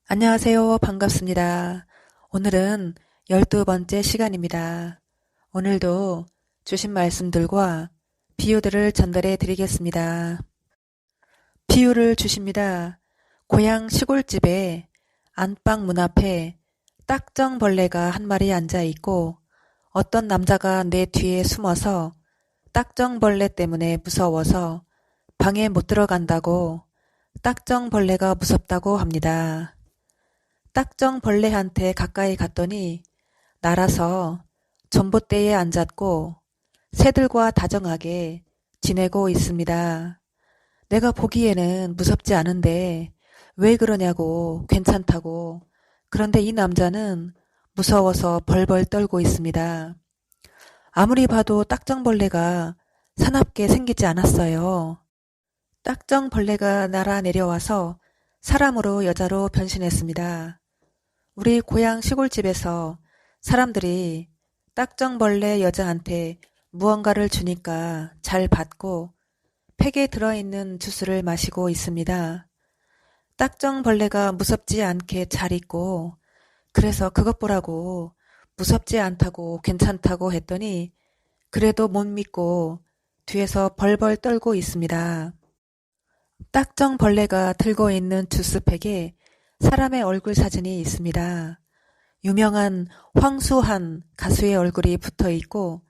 안녕하세요. 반갑습니다. 오늘은 12번째 시간입니다. 오늘도 주신 말씀들과 비유들을 전달해 드리겠습니다. 비유를 주십니다. 고향 시골집에 안방 문 앞에 딱정벌레가 한 마리 앉아 있고 어떤 남자가 내 뒤에 숨어서 딱정벌레 때문에 무서워서 방에 못 들어간다고 딱정벌레가 무섭다고 합니다. 딱정벌레한테 가까이 갔더니 날아서 전봇대에 앉았고 새들과 다정하게 지내고 있습니다. 내가 보기에는 무섭지 않은데 왜 그러냐고 괜찮다고. 그런데 이 남자는 무서워서 벌벌 떨고 있습니다. 아무리 봐도 딱정벌레가 사납게 생기지 않았어요. 딱정벌레가 날아 내려와서 사람으로 여자로 변신했습니다. 우리 고향 시골집에서 사람들이 딱정벌레 여자한테 무언가를 주니까 잘 받고 팩에 들어있는 주스를 마시고 있습니다. 딱정벌레가 무섭지 않게 잘 있고 그래서 그것 보라고 무섭지 않다고 괜찮다고 했더니 그래도 못 믿고 뒤에서 벌벌 떨고 있습니다. 딱정벌레가 들고 있는 주스팩에 사람의 얼굴 사진이 있습니다. 유명한 황수한 가수의 얼굴이 붙어 있고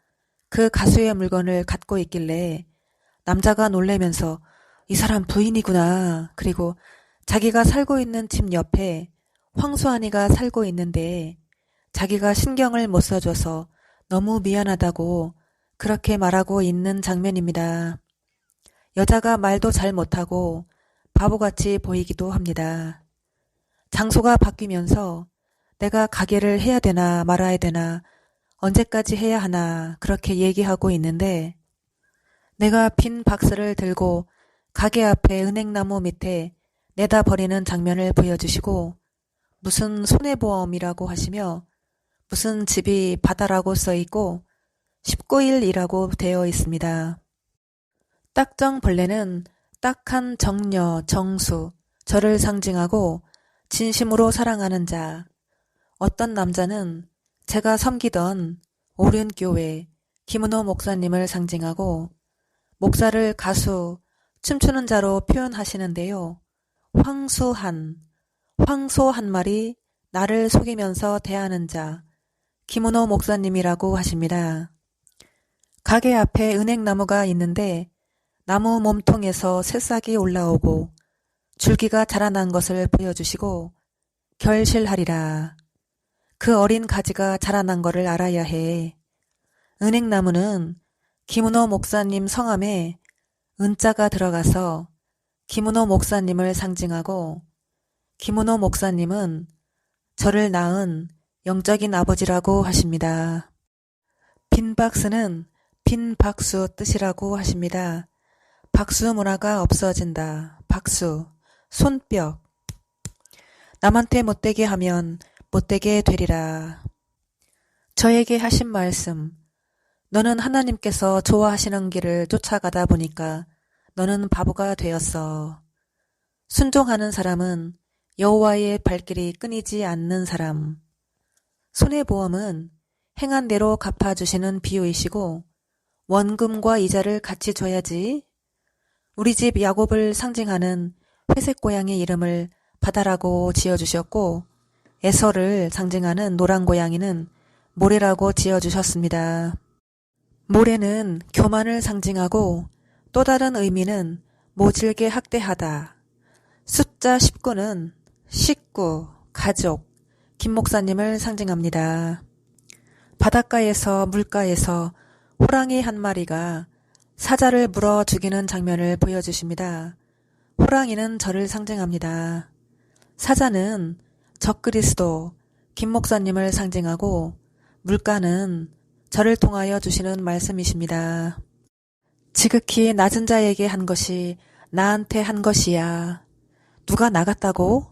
그 가수의 물건을 갖고 있길래 남자가 놀래면서 이 사람 부인이구나. 그리고 자기가 살고 있는 집 옆에 황수한이가 살고 있는데 자기가 신경을 못 써줘서 너무 미안하다고 그렇게 말하고 있는 장면입니다. 여자가 말도 잘 못하고 바보같이 보이기도 합니다. 장소가 바뀌면서 내가 가게를 해야 되나 말아야 되나 언제까지 해야 하나 그렇게 얘기하고 있는데 내가 빈 박스를 들고 가게 앞에 은행나무 밑에 내다 버리는 장면을 보여주시고 무슨 손해보험이라고 하시며 무슨 집이 바다라고 써있고 19일이라고 되어 있습니다. 딱정벌레는 딱한 정녀, 정수, 저를 상징하고 진심으로 사랑하는 자. 어떤 남자는 제가 섬기던 오륜교회 김은호 목사님을 상징하고 목사를 가수, 춤추는 자로 표현하시는데요. 황수한, 황소 한 마리 나를 속이면서 대하는 자, 김은호 목사님이라고 하십니다. 가게 앞에 은행나무가 있는데 나무 몸통에서 새싹이 올라오고 줄기가 자라난 것을 보여주시고 결실하리라. 그 어린 가지가 자라난 것을 알아야 해. 은행나무는 김은호 목사님 성함에 은자가 들어가서 김은호 목사님을 상징하고 김은호 목사님은 저를 낳은 영적인 아버지라고 하십니다. 빈 박스는 빈 박수 뜻이라고 하십니다. 박수 문화가 없어진다. 박수, 손뼉. 남한테 못되게 하면 못되게 되리라. 저에게 하신 말씀. 너는 하나님께서 좋아하시는 길을 쫓아가다 보니까 너는 바보가 되었어. 순종하는 사람은 여호와의 발길이 끊이지 않는 사람. 손해보험은 행한 대로 갚아주시는 비유이시고 원금과 이자를 같이 줘야지. 우리 집 야곱을 상징하는 회색 고양이 이름을 바다라고 지어주셨고 에서를 상징하는 노란 고양이는 모래라고 지어주셨습니다. 모래는 교만을 상징하고 또 다른 의미는 모질게 학대하다. 숫자 19는 식구, 가족, 김 목사님을 상징합니다. 바닷가에서 물가에서 호랑이 한 마리가 사자를 물어 죽이는 장면을 보여주십니다. 호랑이는 저를 상징합니다. 사자는 적그리스도, 김 목사님을 상징하고 물가는 저를 통하여 주시는 말씀이십니다. 지극히 낮은 자에게 한 것이 나한테 한 것이야. 누가 나갔다고?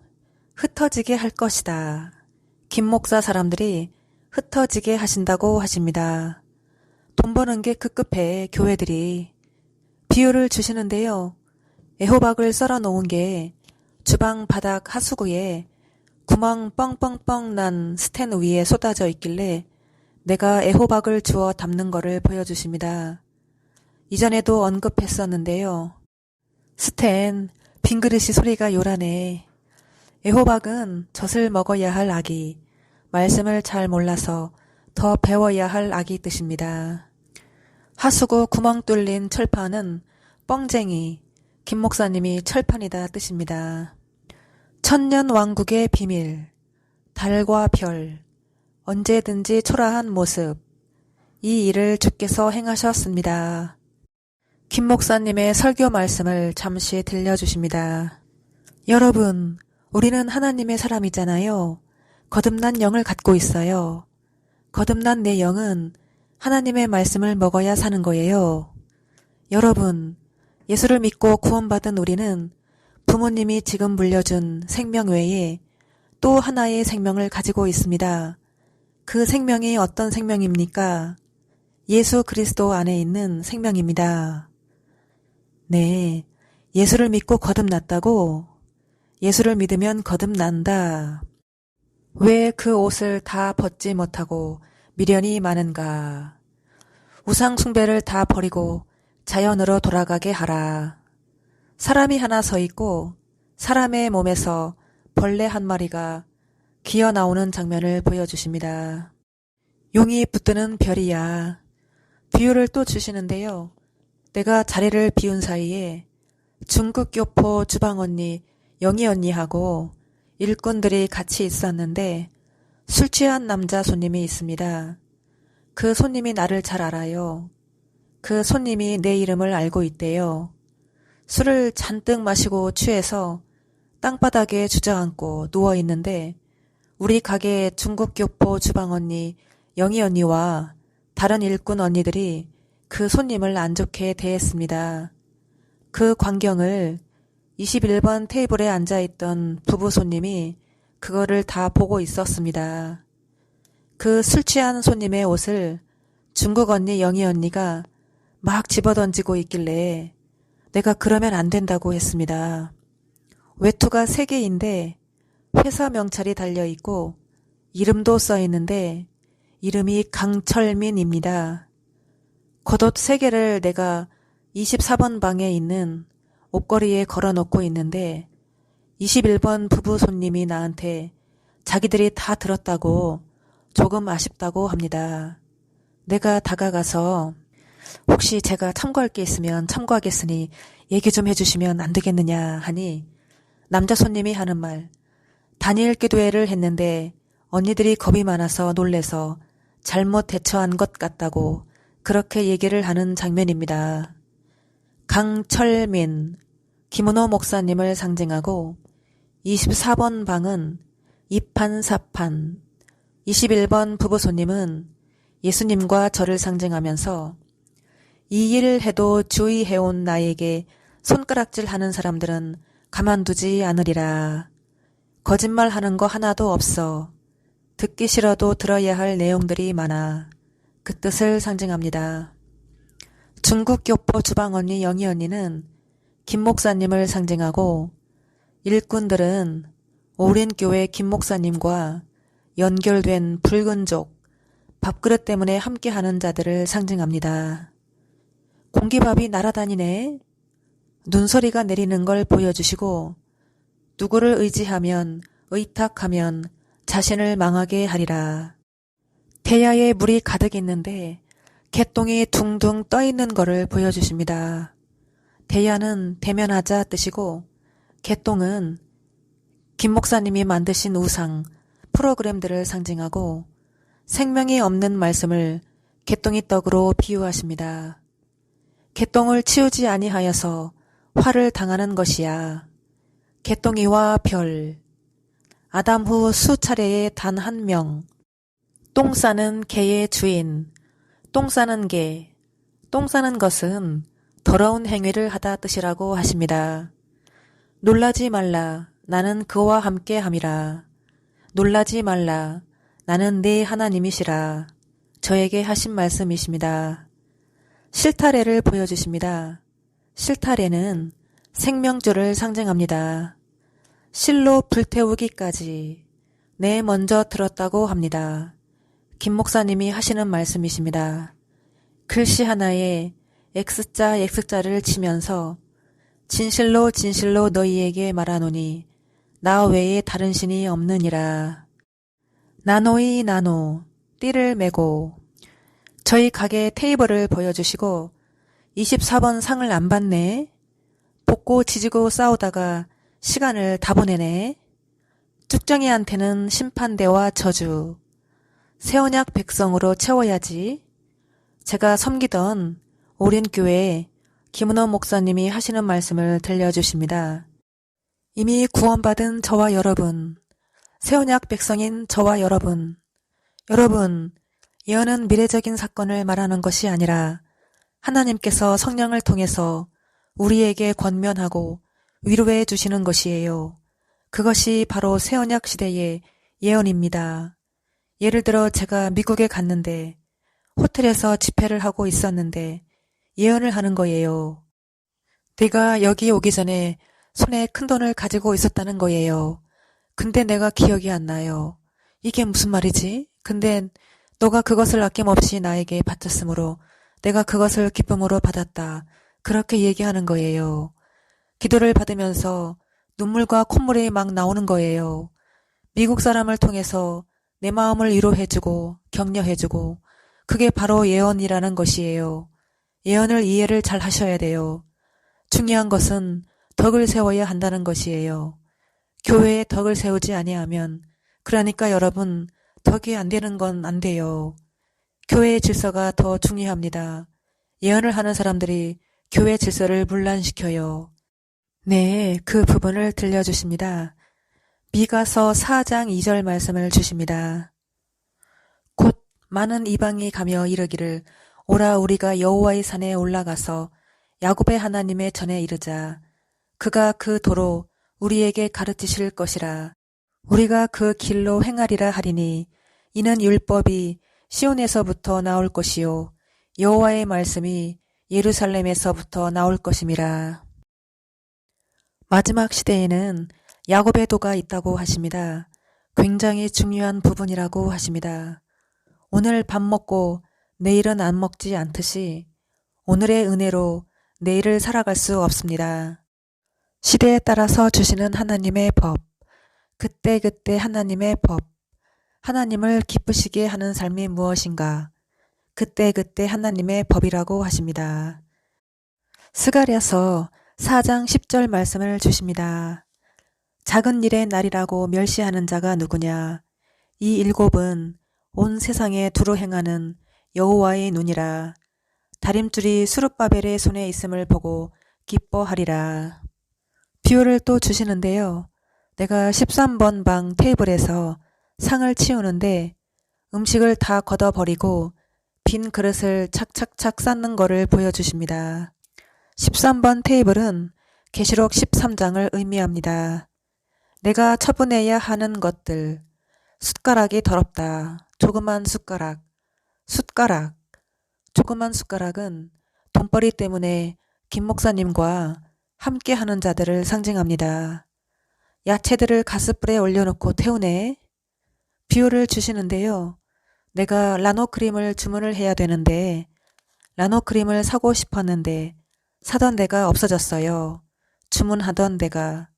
흩어지게 할 것이다. 김 목사 사람들이 흩어지게 하신다고 하십니다. 돈 버는 게 급급해 교회들이. 비유를 주시는데요. 애호박을 썰어 놓은 게 주방 바닥 하수구에 구멍 뻥뻥뻥 난 스텐 위에 쏟아져 있길래 내가 애호박을 주워 담는 거를 보여주십니다. 이전에도 언급했었는데요. 스텐, 빈그릇이 소리가 요란해. 애호박은 젖을 먹어야 할 아기, 말씀을 잘 몰라서 더 배워야 할 아기 뜻입니다. 하수구 구멍 뚫린 철판은 뻥쟁이, 김 목사님이 철판이다 뜻입니다. 천년왕국의 비밀, 달과 별, 언제든지 초라한 모습, 이 일을 주께서 행하셨습니다. 김 목사님의 설교 말씀을 잠시 들려주십니다. 여러분, 우리는 하나님의 사람이잖아요. 거듭난 영을 갖고 있어요. 거듭난 내 영은 하나님의 말씀을 먹어야 사는 거예요. 여러분, 예수를 믿고 구원받은 우리는 부모님이 지금 물려준 생명 외에 또 하나의 생명을 가지고 있습니다. 그 생명이 어떤 생명입니까? 예수 그리스도 안에 있는 생명입니다. 네, 예수를 믿고 거듭났다고? 예수를 믿으면 거듭난다. 왜 그 옷을 다 벗지 못하고 미련이 많은가? 우상 숭배를 다 버리고 자연으로 돌아가게 하라. 사람이 하나 서 있고 사람의 몸에서 벌레 한 마리가 기어 나오는 장면을 보여주십니다. 용이 붙드는 별이야. 비유를 또 주시는데요. 내가 자리를 비운 사이에 중국 교포 주방 언니, 영희 언니하고 일꾼들이 같이 있었는데 술 취한 남자 손님이 있습니다. 그 손님이 나를 잘 알아요. 그 손님이 내 이름을 알고 있대요. 술을 잔뜩 마시고 취해서 땅바닥에 주저앉고 누워있는데 우리 가게의 중국 교포 주방 언니, 영희 언니와 다른 일꾼 언니들이 그 손님을 안 좋게 대했습니다. 그 광경을 21번 테이블에 앉아있던 부부 손님이 그거를 다 보고 있었습니다. 그 술 취한 손님의 옷을 중국 언니, 영희 언니가 막 집어던지고 있길래 내가 그러면 안 된다고 했습니다. 외투가 3개인데 회사 명찰이 달려있고 이름도 써있는데 이름이 강철민입니다. 겉옷 3개를 내가 24번 방에 있는 옷걸이에 걸어놓고 있는데 21번 부부 손님이 나한테 자기들이 다 들었다고 조금 아쉽다고 합니다. 내가 다가가서 혹시 제가 참고할 게 있으면 참고하겠으니 얘기 좀 해주시면 안 되겠느냐 하니 남자 손님이 하는 말, 다니엘 기도회를 했는데 언니들이 겁이 많아서 놀래서 잘못 대처한 것 같다고 그렇게 얘기를 하는 장면입니다. 강철민, 김은호 목사님을 상징하고 24번 방은 이판사판, 21번 부부손님은 예수님과 저를 상징하면서 이 일을 해도 주의해온 나에게 손가락질 하는 사람들은 가만두지 않으리라. 거짓말하는 거 하나도 없어. 듣기 싫어도 들어야 할 내용들이 많아. 그 뜻을 상징합니다. 중국 교포 주방 언니 영희 언니는 김 목사님을 상징하고 일꾼들은 오린교회 김 목사님과 연결된 붉은 족, 밥그릇 때문에 함께하는 자들을 상징합니다. 공기밥이 날아다니네. 눈소리가 내리는 걸 보여주시고 누구를 의지하면 의탁하면 자신을 망하게 하리라. 태야에 물이 가득 있는데 개똥이 둥둥 떠있는 거를 보여주십니다. 대야는 대면하자 뜻이고 개똥은 김 목사님이 만드신 우상, 프로그램들을 상징하고 생명이 없는 말씀을 개똥이 떡으로 비유하십니다. 개똥을 치우지 아니하여서 화를 당하는 것이야. 개똥이와 별, 아담 후 수차례에 단 한 명, 똥 싸는 개의 주인, 똥 싸는 개, 똥 싸는 것은 더러운 행위를 하다 뜻이라고 하십니다. 놀라지 말라, 나는 그와 함께 함이라. 놀라지 말라, 나는 네 하나님이시라. 저에게 하신 말씀이십니다. 실타래를 보여주십니다. 실타래는 생명줄을 상징합니다. 실로 불태우기까지 네, 먼저 들었다고 합니다. 김 목사님이 하시는 말씀이십니다. 글씨 하나에 X자 X자를 치면서 진실로 진실로 너희에게 말하노니 나 외에 다른 신이 없느니라. 나노이 나노 띠를 메고 저희 가게 테이블을 보여주시고 24번 상을 안 받네. 볶고 지지고 싸우다가 시간을 다 보내네. 쭉정이한테는 심판대와 저주. 새언약 백성으로 채워야지. 제가 섬기던 오륜교회 김은호 목사님이 하시는 말씀을 들려주십니다. 이미 구원받은 저와 여러분, 새언약 백성인 저와 여러분, 예언은 미래적인 사건을 말하는 것이 아니라 하나님께서 성령을 통해서 우리에게 권면하고 위로해 주시는 것이에요. 그것이 바로 새언약 시대의 예언입니다. 예를 들어 제가 미국에 갔는데 호텔에서 집회를 하고 있었는데 예언을 하는 거예요. 내가 여기 오기 전에 손에 큰 돈을 가지고 있었다는 거예요. 근데 내가 기억이 안 나요. 이게 무슨 말이지? 근데 너가 그것을 아낌없이 나에게 바쳤으므로 내가 그것을 기쁨으로 받았다. 그렇게 얘기하는 거예요. 기도를 받으면서 눈물과 콧물이 막 나오는 거예요. 미국 사람을 통해서 내 마음을 위로해주고 격려해주고 그게 바로 예언이라는 것이에요. 예언을 이해를 잘 하셔야 돼요. 중요한 것은 덕을 세워야 한다는 것이에요. 교회에 덕을 세우지 아니하면 그러니까 여러분 덕이 안 되는 건 안 돼요. 교회의 질서가 더 중요합니다. 예언을 하는 사람들이 교회 질서를 분란시켜요. 네, 그 부분을 들려주십니다. 미가서 4장 2절 말씀을 주십니다. 곧 많은 이방이 가며 이르기를 오라 우리가 여호와의 산에 올라가서 야곱의 하나님의 전에 이르자. 그가 그 도로 우리에게 가르치실 것이라. 우리가 그 길로 행하리라 하리니 이는 율법이 시온에서부터 나올 것이요 여호와의 말씀이 예루살렘에서부터 나올 것임이라. 마지막 시대에는 야곱의 도가 있다고 하십니다. 굉장히 중요한 부분이라고 하십니다. 오늘 밥 먹고 내일은 안 먹지 않듯이 오늘의 은혜로 내일을 살아갈 수 없습니다. 시대에 따라서 주시는 하나님의 법, 그때그때 하나님의 법, 하나님을 기쁘시게 하는 삶이 무엇인가, 그때그때 하나님의 법이라고 하십니다. 스가랴서 4장 10절 말씀을 주십니다. 작은 일의 날이라고 멸시하는 자가 누구냐? 이 일곱은 온 세상에 두루 행하는 여호와의 눈이라. 다림줄이 수룹바벨의 손에 있음을 보고 기뻐하리라. 비유를 또 주시는데요. 내가 13번 방 테이블에서 상을 치우는데 음식을 다 걷어버리고 빈 그릇을 착착착 쌓는 거를 보여주십니다. 13번 테이블은 계시록 13장을 의미합니다. 내가 처분해야 하는 것들, 숟가락이 더럽다. 조그만 숟가락, 조그만 숟가락은 돈벌이 때문에 김 목사님과 함께하는 자들을 상징합니다. 야채들을 가스불에 올려놓고 태우네. 비유를 주시는데요. 내가 라노크림을 주문을 해야 되는데 라노크림을 사고 싶었는데 사던 데가 없어졌어요. 주문하던 데가.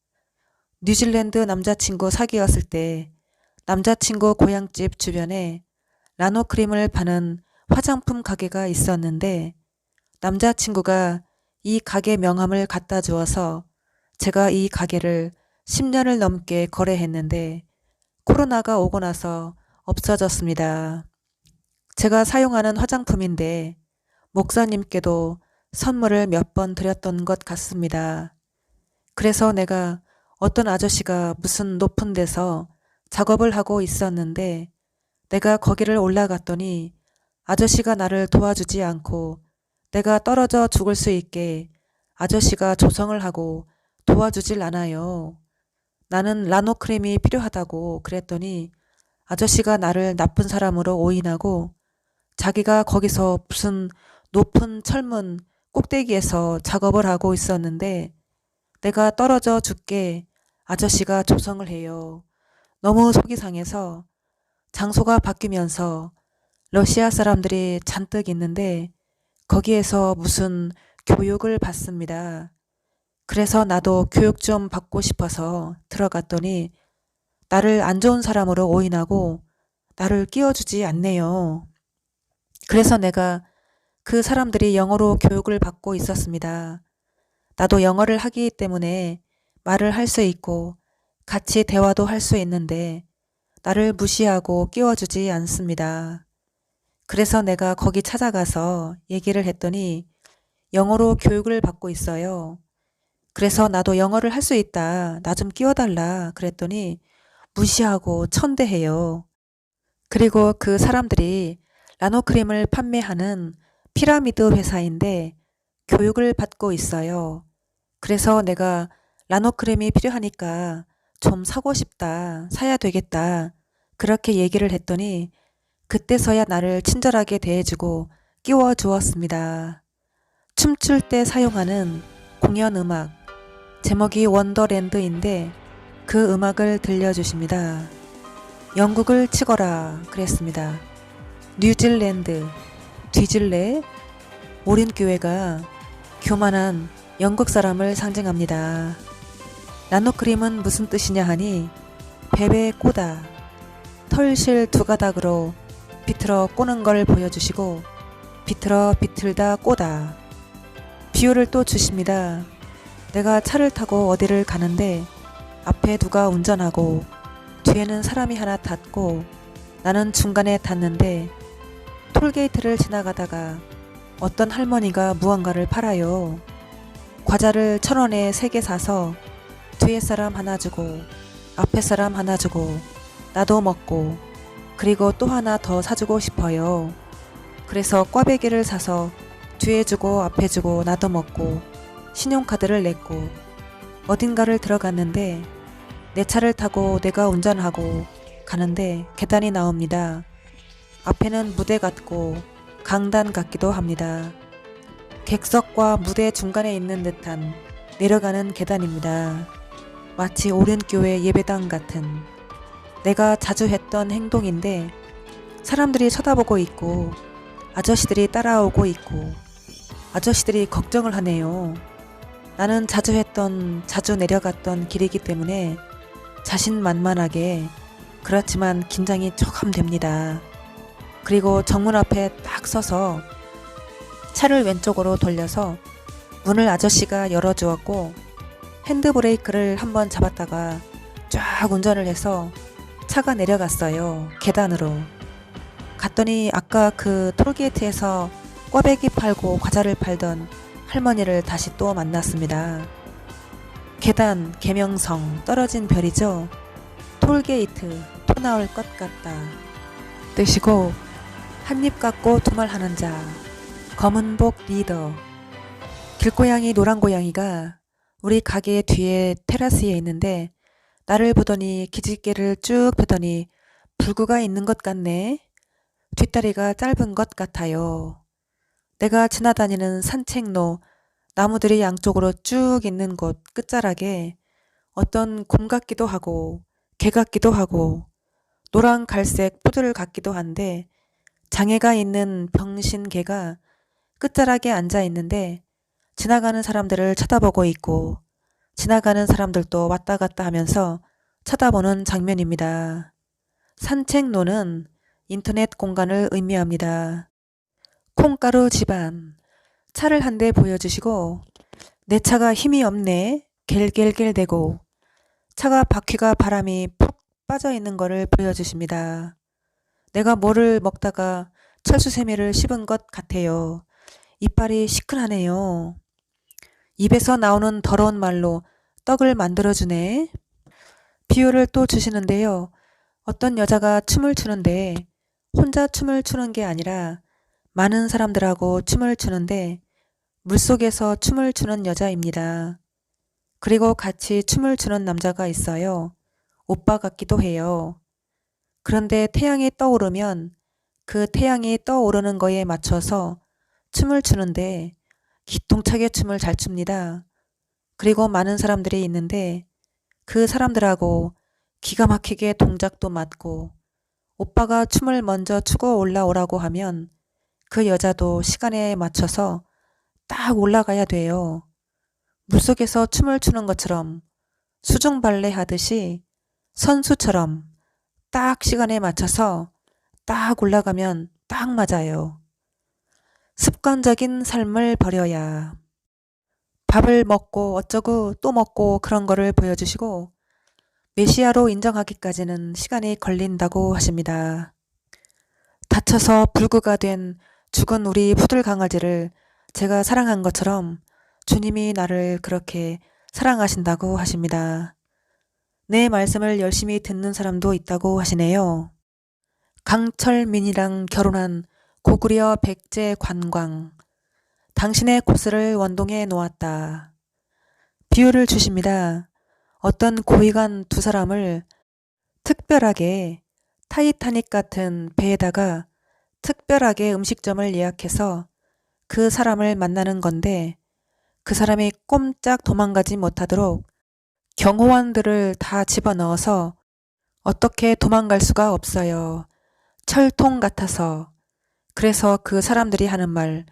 뉴질랜드 남자친구 사귀었을 때 남자친구 고향집 주변에 라노크림을 파는 화장품 가게가 있었는데 남자친구가 이 가게 명함을 갖다 주어서 제가 이 가게를 10년을 넘게 거래했는데 코로나가 오고 나서 없어졌습니다. 제가 사용하는 화장품인데 목사님께도 선물을 몇 번 드렸던 것 같습니다. 그래서 내가 어떤 아저씨가 무슨 높은 데서 작업을 하고 있었는데 내가 거기를 올라갔더니 아저씨가 나를 도와주지 않고 내가 떨어져 죽을 수 있게 아저씨가 조성을 하고 도와주질 않아요. 나는 라노크림이 필요하다고 그랬더니 아저씨가 나를 나쁜 사람으로 오인하고 자기가 거기서 무슨 높은 철문 꼭대기에서 작업을 하고 있었는데 내가 떨어져 죽게 아저씨가 조성을 해요. 너무 속이 상해서 장소가 바뀌면서 러시아 사람들이 잔뜩 있는데 거기에서 무슨 교육을 받습니다. 그래서 나도 교육 좀 받고 싶어서 들어갔더니 나를 안 좋은 사람으로 오인하고 나를 끼워주지 않네요. 그래서 내가 그 사람들이 영어로 교육을 받고 있었습니다. 나도 영어를 하기 때문에 말을 할 수 있고 같이 대화도 할 수 있는데 나를 무시하고 끼워주지 않습니다. 그래서 내가 거기 찾아가서 얘기를 했더니 영어로 교육을 받고 있어요. 그래서 나도 영어를 할 수 있다. 나 좀 끼워달라. 그랬더니 무시하고 천대해요. 그리고 그 사람들이 나노크림을 판매하는 피라미드 회사인데 교육을 받고 있어요. 그래서 내가 나노크림이 필요하니까 좀 사고 싶다. 사야 되겠다. 그렇게 얘기를 했더니 그때서야 나를 친절하게 대해주고 끼워 주었습니다. 춤출 때 사용하는 공연 음악, 제목이 원더랜드인데 그 음악을 들려주십니다. 영국을 치거라 그랬습니다. 뉴질랜드, 뒤질래? 오린교회가 교만한 영국 사람을 상징합니다. 나노크림은 무슨 뜻이냐 하니 베베 꼬다, 털실 두 가닥으로 비틀어 꼬는 걸 보여주시고 비틀어 비틀다 꼬다. 비유를 또 주십니다. 내가 차를 타고 어디를 가는데 앞에 누가 운전하고 뒤에는 사람이 하나 탔고 나는 중간에 탔는데 톨게이트를 지나가다가 어떤 할머니가 무언가를 팔아요. 과자를 1,000원에 3개 사서 뒤에 사람 하나 주고 앞에 사람 하나 주고 나도 먹고 그리고 또 하나 더 사주고 싶어요. 그래서 꽈배기를 사서 뒤에 주고 앞에 주고 나도 먹고 신용카드를 냈고 어딘가를 들어갔는데 내 차를 타고 내가 운전하고 가는데 계단이 나옵니다. 앞에는 무대 같고 강단 같기도 합니다. 객석과 무대 중간에 있는 듯한 내려가는 계단입니다. 마치 오륜교회 예배당 같은 내가 자주 했던 행동인데 사람들이 쳐다보고 있고 아저씨들이 따라오고 있고 아저씨들이 걱정을 하네요. 나는 자주 내려갔던 길이기 때문에 자신만만하게 그렇지만 긴장이 조금 됩니다. 그리고 정문 앞에 딱 서서 차를 왼쪽으로 돌려서 문을 아저씨가 열어주었고 핸드브레이크를 한번 잡았다가 쫙 운전을 해서 차가 내려갔어요. 계단으로. 갔더니 아까 그 톨게이트에서 꽈배기 팔고 과자를 팔던 할머니를 다시 또 만났습니다. 계단, 계명성, 떨어진 별이죠. 톨게이트, 토 나올 것 같다. 뜻이고 한입 갖고 두말하는 자, 검은복 리더. 길고양이 노란고양이가 우리 가게 뒤에 테라스에 있는데 나를 보더니 기집개를 쭉 펴더니 불구가 있는 것 같네. 뒷다리가 짧은 것 같아요. 내가 지나다니는 산책로, 나무들이 양쪽으로 쭉 있는 곳 끝자락에 어떤 곰 같기도 하고 개 같기도 하고 노란 갈색 푸들 같기도 한데 장애가 있는 병신 개가 끝자락에 앉아 있는데 지나가는 사람들을 쳐다보고 있고 지나가는 사람들도 왔다 갔다 하면서 쳐다보는 장면입니다. 산책로는 인터넷 공간을 의미합니다. 콩가루 집안. 차를 한 대 보여주시고 내 차가 힘이 없네. 겔겔겔 대고 차가 바퀴가 바람이 푹 빠져 있는 거를 보여주십니다. 내가 뭐를 먹다가 철수세미를 씹은 것 같아요. 이빨이 시큰하네요. 입에서 나오는 더러운 말로 떡을 만들어주네. 비유를 또 주시는데요. 어떤 여자가 춤을 추는데 혼자 춤을 추는 게 아니라 많은 사람들하고 춤을 추는데 물속에서 춤을 추는 여자입니다. 그리고 같이 춤을 추는 남자가 있어요. 오빠 같기도 해요. 그런데 태양이 떠오르면 그 태양이 떠오르는 거에 맞춰서 춤을 추는데 기똥차게 춤을 잘 춥니다. 그리고 많은 사람들이 있는데 그 사람들하고 기가 막히게 동작도 맞고 오빠가 춤을 먼저 추고 올라오라고 하면 그 여자도 시간에 맞춰서 딱 올라가야 돼요. 물속에서 춤을 추는 것처럼 수중 발레 하듯이 선수처럼 딱 시간에 맞춰서 딱 올라가면 딱 맞아요. 습관적인 삶을 버려야 밥을 먹고 어쩌고 또 먹고 그런 거를 보여주시고 메시아로 인정하기까지는 시간이 걸린다고 하십니다. 다쳐서 불구가 된 죽은 우리 푸들 강아지를 제가 사랑한 것처럼 주님이 나를 그렇게 사랑하신다고 하십니다. 내 말씀을 열심히 듣는 사람도 있다고 하시네요. 강철민이랑 결혼한 고구려 백제 관광. 당신의 고스를 원동에 놓았다. 비유를 주십니다. 어떤 고위간 두 사람을 특별하게 타이타닉 같은 배에다가 특별하게 음식점을 예약해서 그 사람을 만나는 건데 그 사람이 꼼짝 도망가지 못하도록 경호원들을 다 집어넣어서 어떻게 도망갈 수가 없어요. 철통 같아서. 그래서 그 사람들이 하는 말,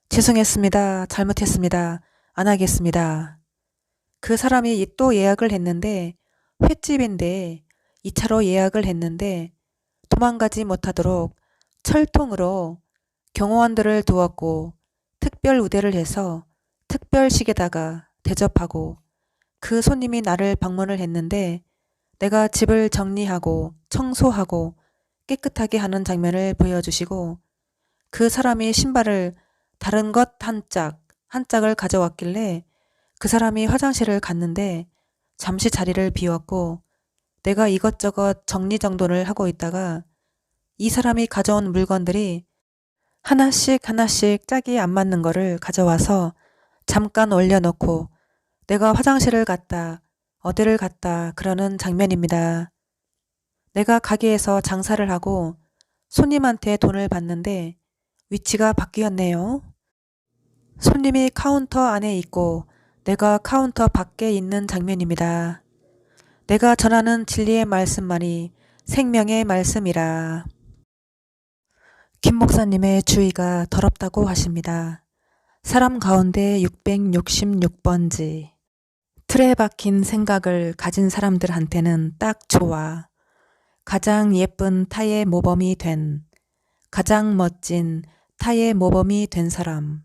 죄송했습니다. 잘못했습니다. 안 하겠습니다. 그 사람이 또 예약을 했는데 횟집인데 2차로 예약을 했는데 도망가지 못하도록 철통으로 경호원들을 두었고 특별 우대를 해서 특별식에다가 대접하고 그 손님이 나를 방문을 했는데 내가 집을 정리하고 청소하고 깨끗하게 하는 장면을 보여주시고 그 사람이 신발을 다른 것 한 짝을 가져왔길래 그 사람이 화장실을 갔는데 잠시 자리를 비웠고 내가 이것저것 정리정돈을 하고 있다가 이 사람이 가져온 물건들이 하나씩 짝이 안 맞는 거를 가져와서 잠깐 올려놓고 내가 화장실을 갔다 어디를 갔다 그러는 장면입니다. 내가 가게에서 장사를 하고 손님한테 돈을 받는데 위치가 바뀌었네요. 손님이 카운터 안에 있고 내가 카운터 밖에 있는 장면입니다. 내가 전하는 진리의 말씀만이 생명의 말씀이라. 김 목사님의 주의가 더럽다고 하십니다. 사람 가운데 666번지. 틀에 박힌 생각을 가진 사람들한테는 딱 좋아. 가장 예쁜 타의 모범이 된, 가장 멋진 타의 모범이 된 사람.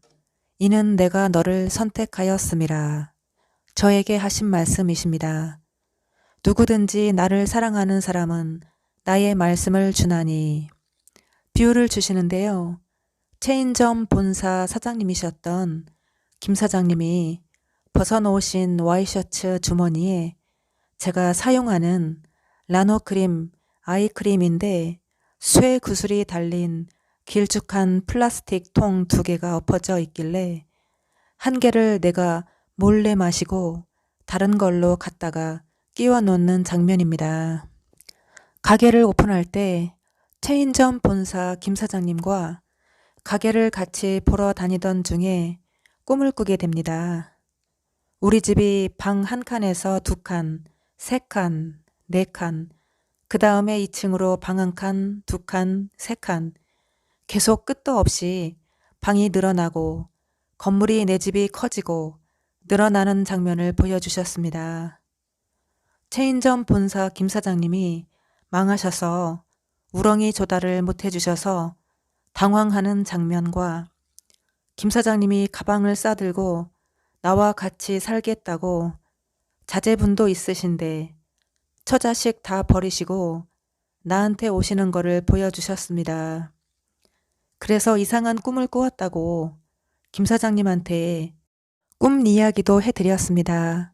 이는 내가 너를 선택하였음이라. 저에게 하신 말씀이십니다. 누구든지 나를 사랑하는 사람은 나의 말씀을 주나니. 비유를 주시는데요. 체인점 본사 사장님이셨던 김 사장님이 벗어놓으신 와이셔츠 주머니에 제가 사용하는 라노크림 아이크림인데 쇠 구슬이 달린 길쭉한 플라스틱 통 2개가 엎어져 있길래 한 개를 내가 몰래 마시고 다른 걸로 갖다가 끼워 놓는 장면입니다. 가게를 오픈할 때 체인점 본사 김 사장님과 가게를 같이 보러 다니던 중에 꿈을 꾸게 됩니다. 우리 집이 방 1칸에서 2칸, 3칸, 4칸, 그 다음에 2층으로 방 1칸, 2칸, 3칸, 계속 끝도 없이 방이 늘어나고 건물이 내 집이 커지고 늘어나는 장면을 보여주셨습니다. 체인점 본사 김 사장님이 망하셔서 우렁이 조달을 못해주셔서 당황하는 장면과 김 사장님이 가방을 싸들고 나와 같이 살겠다고 자제분도 있으신데 처자식 다 버리시고 나한테 오시는 거를 보여주셨습니다. 그래서 이상한 꿈을 꾸었다고 김 사장님한테 꿈 이야기도 해드렸습니다.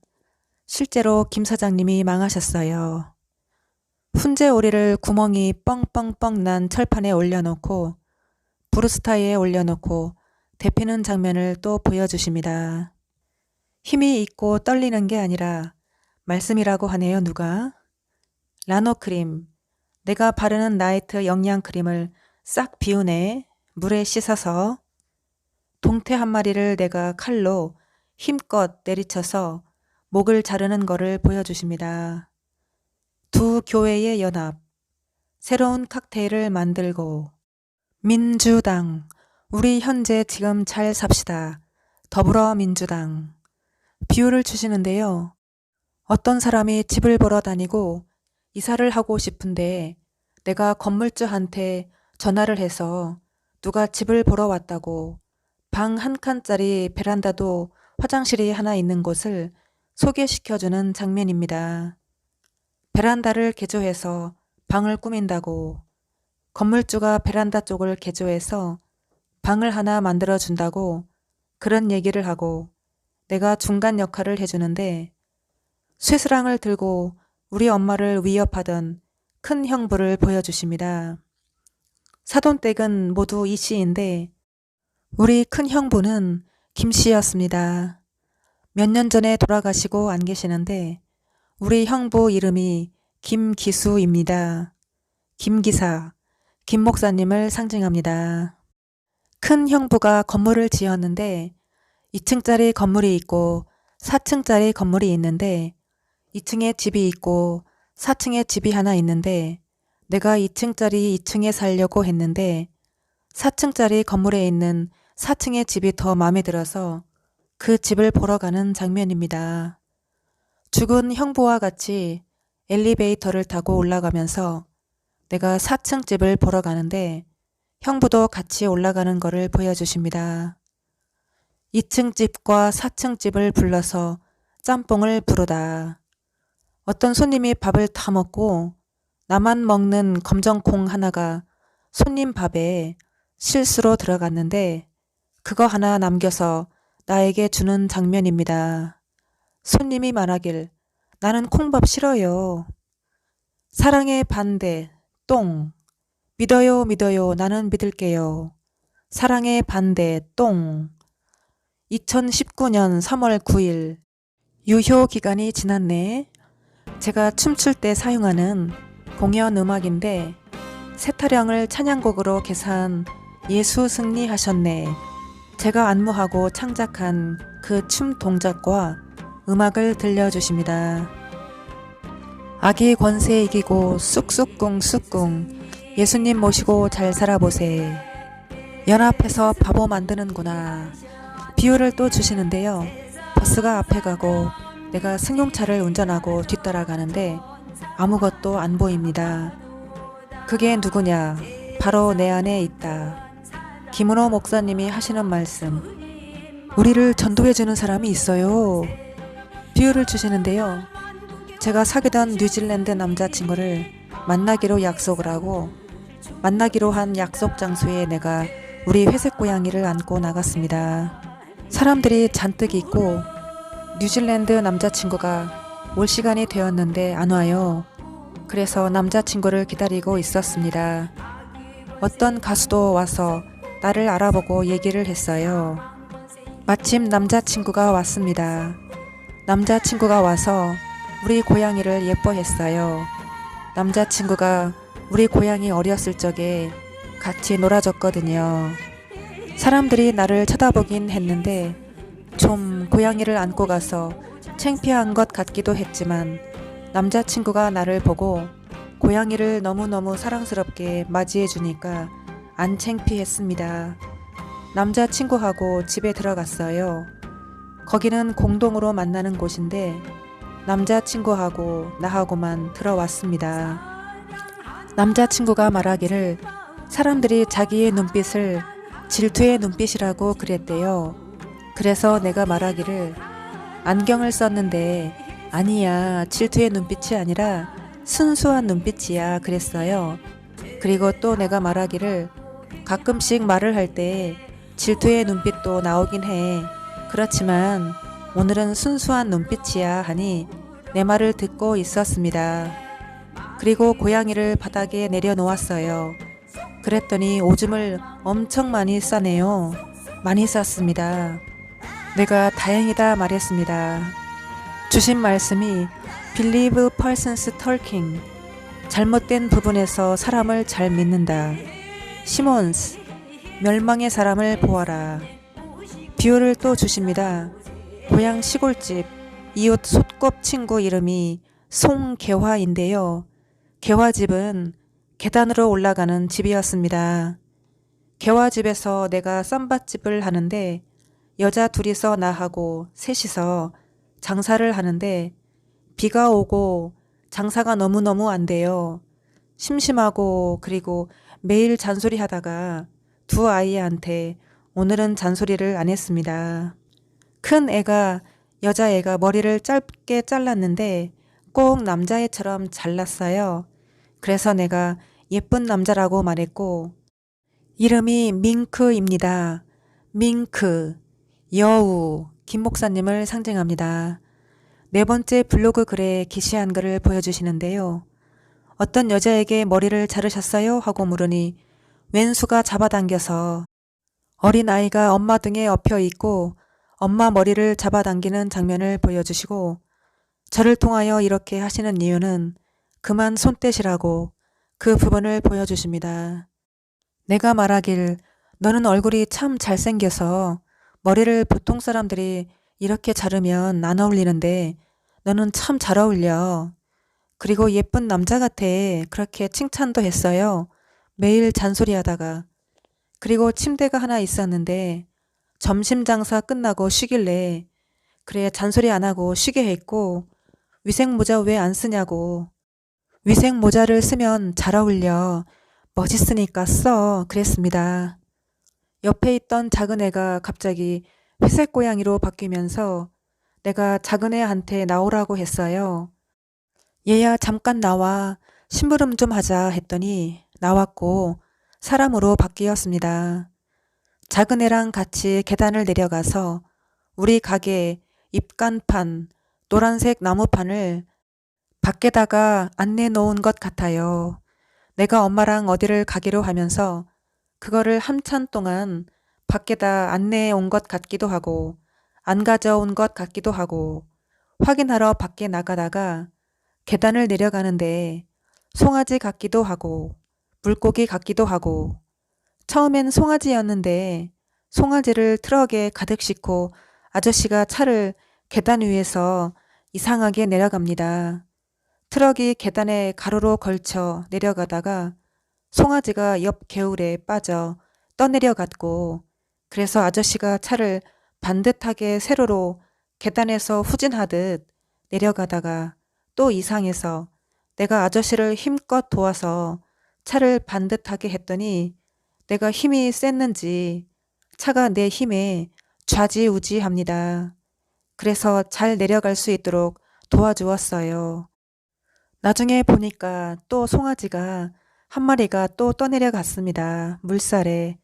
실제로 김 사장님이 망하셨어요. 훈제오리를 구멍이 뻥뻥뻥 난 철판에 올려놓고 브루스타에 올려놓고 데피는 장면을 또 보여주십니다. 힘이 있고 떨리는 게 아니라 말씀이라고 하네요. 누가? 라노크림, 내가 바르는 나이트 영양크림을 싹 비우네. 물에 씻어서. 동태 한 마리를 내가 칼로 힘껏 내리쳐서 목을 자르는 거를 보여주십니다. 두 교회의 연합, 새로운 칵테일을 만들고, 민주당, 우리 현재 지금 잘 삽시다. 더불어민주당. 비유를 주시는데요. 어떤 사람이 집을 보러 다니고 이사를 하고 싶은데 내가 건물주한테 전화를 해서 누가 집을 보러 왔다고 방 한 칸짜리 베란다도 화장실이 하나 있는 곳을 소개시켜주는 장면입니다. 베란다를 개조해서 방을 꾸민다고, 건물주가 베란다 쪽을 개조해서 방을 하나 만들어준다고 그런 얘기를 하고 내가 중간 역할을 해주는데, 쇠스랑을 들고 우리 엄마를 위협하던 큰 형부를 보여주십니다. 사돈댁은 모두 이 씨인데 우리 큰 형부는 김 씨였습니다. 몇 년 전에 돌아가시고 안 계시는데 우리 형부 이름이 김기수입니다. 김기사, 김 목사님을 상징합니다. 큰 형부가 건물을 지었는데 2층짜리 건물이 있고 4층짜리 건물이 있는데 2층에 집이 있고 4층에 집이 하나 있는데 내가 2층짜리 2층에 살려고 했는데 4층짜리 건물에 있는 4층의 집이 더 마음에 들어서 그 집을 보러 가는 장면입니다. 죽은 형부와 같이 엘리베이터를 타고 올라가면서 내가 4층 집을 보러 가는데 형부도 같이 올라가는 것을 보여주십니다. 2층 집과 4층 집을 불러서 짬뽕을 부르다. 어떤 손님이 밥을 다 먹고 나만 먹는 검정콩 하나가 손님 밥에 실수로 들어갔는데 그거 하나 남겨서 나에게 주는 장면입니다. 손님이 말하길 나는 콩밥 싫어요. 사랑의 반대 똥. 믿어요 믿어요 나는 믿을게요. 사랑의 반대 똥. 2019년 3월 9일. 유효 기간이 지났네. 제가 춤출 때 사용하는 공연 음악인데 세타령을 찬양곡으로 개사한 예수 승리하셨네. 제가 안무하고 창작한 그 춤 동작과 음악을 들려주십니다. 아기 권세 이기고 쑥쑥꿍 쑥꿍 예수님 모시고 잘 살아보세. 연합해서 바보 만드는구나. 비유를 또 주시는데요. 버스가 앞에 가고 내가 승용차를 운전하고 뒤따라가는데 아무것도 안 보입니다. 그게 누구냐? 바로 내 안에 있다. 김은호 목사님이 하시는 말씀. 우리를 전도해주는 사람이 있어요. 비유를 주시는데요. 제가 사귀던 뉴질랜드 남자친구를 만나기로 약속을 하고 만나기로 한 약속 장소에 내가 우리 회색 고양이를 안고 나갔습니다. 사람들이 잔뜩 있고 뉴질랜드 남자친구가 올 시간이 되었는데 안 와요. 그래서 남자친구를 기다리고 있었습니다. 어떤 가수도 와서 나를 알아보고 얘기를 했어요. 마침 남자친구가 왔습니다. 남자친구가 와서 우리 고양이를 예뻐했어요. 남자친구가 우리 고양이 어렸을 적에 같이 놀아줬거든요. 사람들이 나를 쳐다보긴 했는데 좀 고양이를 안고 가서 창피한 것 같기도 했지만 남자친구가 나를 보고 고양이를 너무너무 사랑스럽게 맞이해 주니까 안 창피했습니다. 남자친구하고 집에 들어갔어요. 거기는 공동으로 만나는 곳인데 남자친구하고 나하고만 들어왔습니다. 남자친구가 말하기를 사람들이 자기의 눈빛을 질투의 눈빛이라고 그랬대요. 그래서 내가 말하기를 안경을 썼는데 아니야, 질투의 눈빛이 아니라 순수한 눈빛이야 그랬어요. 그리고 또 내가 말하기를 가끔씩 말을 할 때 질투의 눈빛도 나오긴 해. 그렇지만 오늘은 순수한 눈빛이야 하니 내 말을 듣고 있었습니다. 그리고 고양이를 바닥에 내려놓았어요. 그랬더니 오줌을 엄청 많이 싸네요. 많이 쌌습니다. 내가 다행이다 말했습니다. 주신 말씀이 Believe persons talking. 잘못된 부분에서 사람을 잘 믿는다. 시몬스, 멸망의 사람을 보아라. 비유를 또 주십니다. 고향 시골집 이웃 소꿉 친구 이름이 송개화인데요. 개화집은 계단으로 올라가는 집이었습니다. 개화집에서 내가 쌈밥집을 하는데 여자 둘이서 나하고 셋이서 장사를 하는데 비가 오고 장사가 너무너무 안 돼요. 심심하고 그리고 매일 잔소리 하다가 두 아이한테 오늘은 잔소리를 안 했습니다. 큰 애가 여자애가 머리를 짧게 잘랐는데 꼭 남자애처럼 잘랐어요. 그래서 내가 예쁜 남자라고 말했고 이름이 밍크입니다. 밍크, 여우, 김 목사님을 상징합니다. 네 번째 블로그 글에 게시한 글을 보여주시는데요. 어떤 여자에게 머리를 자르셨어요? 하고 물으니 왼수가 잡아당겨서 어린 아이가 엄마 등에 엎여 있고 엄마 머리를 잡아당기는 장면을 보여주시고 저를 통하여 이렇게 하시는 이유는 그만 손 떼시라고 그 부분을 보여주십니다. 내가 말하길 너는 얼굴이 참 잘생겨서 머리를 보통 사람들이 이렇게 자르면 안 어울리는데 너는 참 잘 어울려. 그리고 예쁜 남자 같아. 그렇게 칭찬도 했어요. 매일 잔소리하다가. 그리고 침대가 하나 있었는데 점심 장사 끝나고 쉬길래 그래 잔소리 안 하고 쉬게 했고 위생 모자 왜 안 쓰냐고. 위생 모자를 쓰면 잘 어울려. 멋있으니까 써. 그랬습니다. 옆에 있던 작은 애가 갑자기 회색 고양이로 바뀌면서 내가 작은 애한테 나오라고 했어요. 얘야 잠깐 나와. 심부름 좀 하자 했더니 나왔고 사람으로 바뀌었습니다. 작은 애랑 같이 계단을 내려가서 우리 가게 입간판 노란색 나무판을 밖에다가 안내 놓은 것 같아요. 내가 엄마랑 어디를 가기로 하면서 그거를 한참 동안 밖에다 안내해 온 것 같기도 하고 안 가져온 것 같기도 하고 확인하러 밖에 나가다가 계단을 내려가는데 송아지 같기도 하고 물고기 같기도 하고 처음엔 송아지였는데 송아지를 트럭에 가득 싣고 아저씨가 차를 계단 위에서 이상하게 내려갑니다. 트럭이 계단에 가로로 걸쳐 내려가다가 송아지가 옆 개울에 빠져 떠내려갔고 그래서 아저씨가 차를 반듯하게 세로로 계단에서 후진하듯 내려가다가 또 이상해서 내가 아저씨를 힘껏 도와서 차를 반듯하게 했더니 내가 힘이 셌는지 차가 내 힘에 좌지우지합니다. 그래서 잘 내려갈 수 있도록 도와주었어요. 나중에 보니까 또 송아지가 한 마리가 또 떠내려갔습니다. 물살에.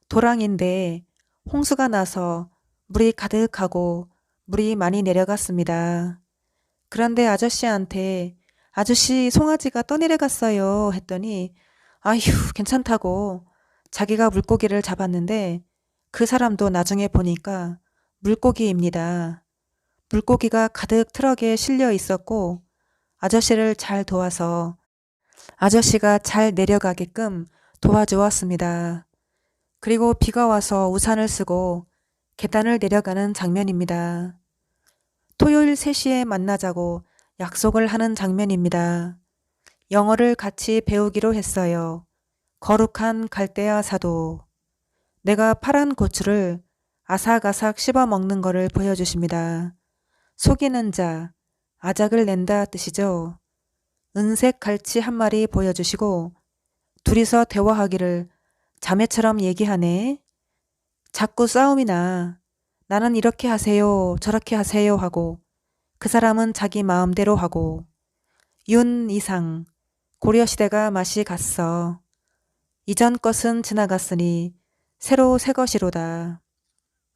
도랑인데 홍수가 나서 물이 가득하고 물이 많이 내려갔습니다. 그런데 아저씨한테 아저씨 송아지가 떠내려갔어요 했더니 아휴 괜찮다고 자기가 물고기를 잡았는데 그 사람도 나중에 보니까 물고기입니다. 물고기가 가득 트럭에 실려 있었고 아저씨를 잘 도와서 아저씨가 잘 내려가게끔 도와주었습니다. 그리고 비가 와서 우산을 쓰고 계단을 내려가는 장면입니다. 토요일 3시에 만나자고 약속을 하는 장면입니다. 영어를 같이 배우기로 했어요. 거룩한 갈대아 사도. 내가 파란 고추를 아삭아삭 씹어 먹는 거를 보여주십니다. 속이는 자, 아작을 낸다 뜻이죠. 은색 갈치 한 마리 보여주시고 둘이서 대화하기를 자매처럼 얘기하네. 자꾸 싸움이 나. 나는 이렇게 하세요, 저렇게 하세요 하고 그 사람은 자기 마음대로 하고 윤 이상 고려시대가 맛이 갔어. 이전 것은 지나갔으니 새로 새 것이로다.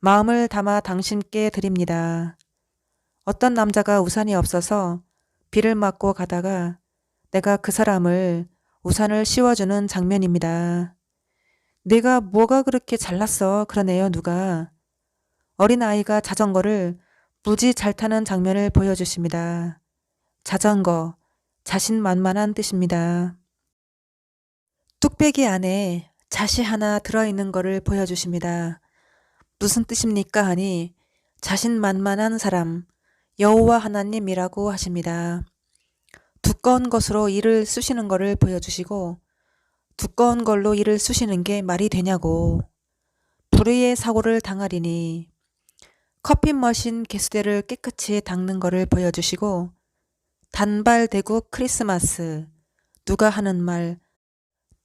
마음을 담아 당신께 드립니다. 어떤 남자가 우산이 없어서 비를 맞고 가다가 내가 그 사람을 우산을 씌워주는 장면입니다. 내가 뭐가 그렇게 잘났어 그러네요 누가. 어린아이가 자전거를 무지 잘 타는 장면을 보여주십니다. 자전거, 자신만만한 뜻입니다. 뚝배기 안에 자시 하나 들어있는 거를 보여주십니다. 무슨 뜻입니까 하니 자신만만한 사람, 여호와 하나님이라고 하십니다. 두꺼운 것으로 이를 쑤시는 거를 보여주시고 두꺼운 걸로 이를 쑤시는 게 말이 되냐고. 불의의 사고를 당하리니 커피 머신 개수대를 깨끗이 닦는 거를 보여주시고 단발대국 크리스마스, 누가 하는 말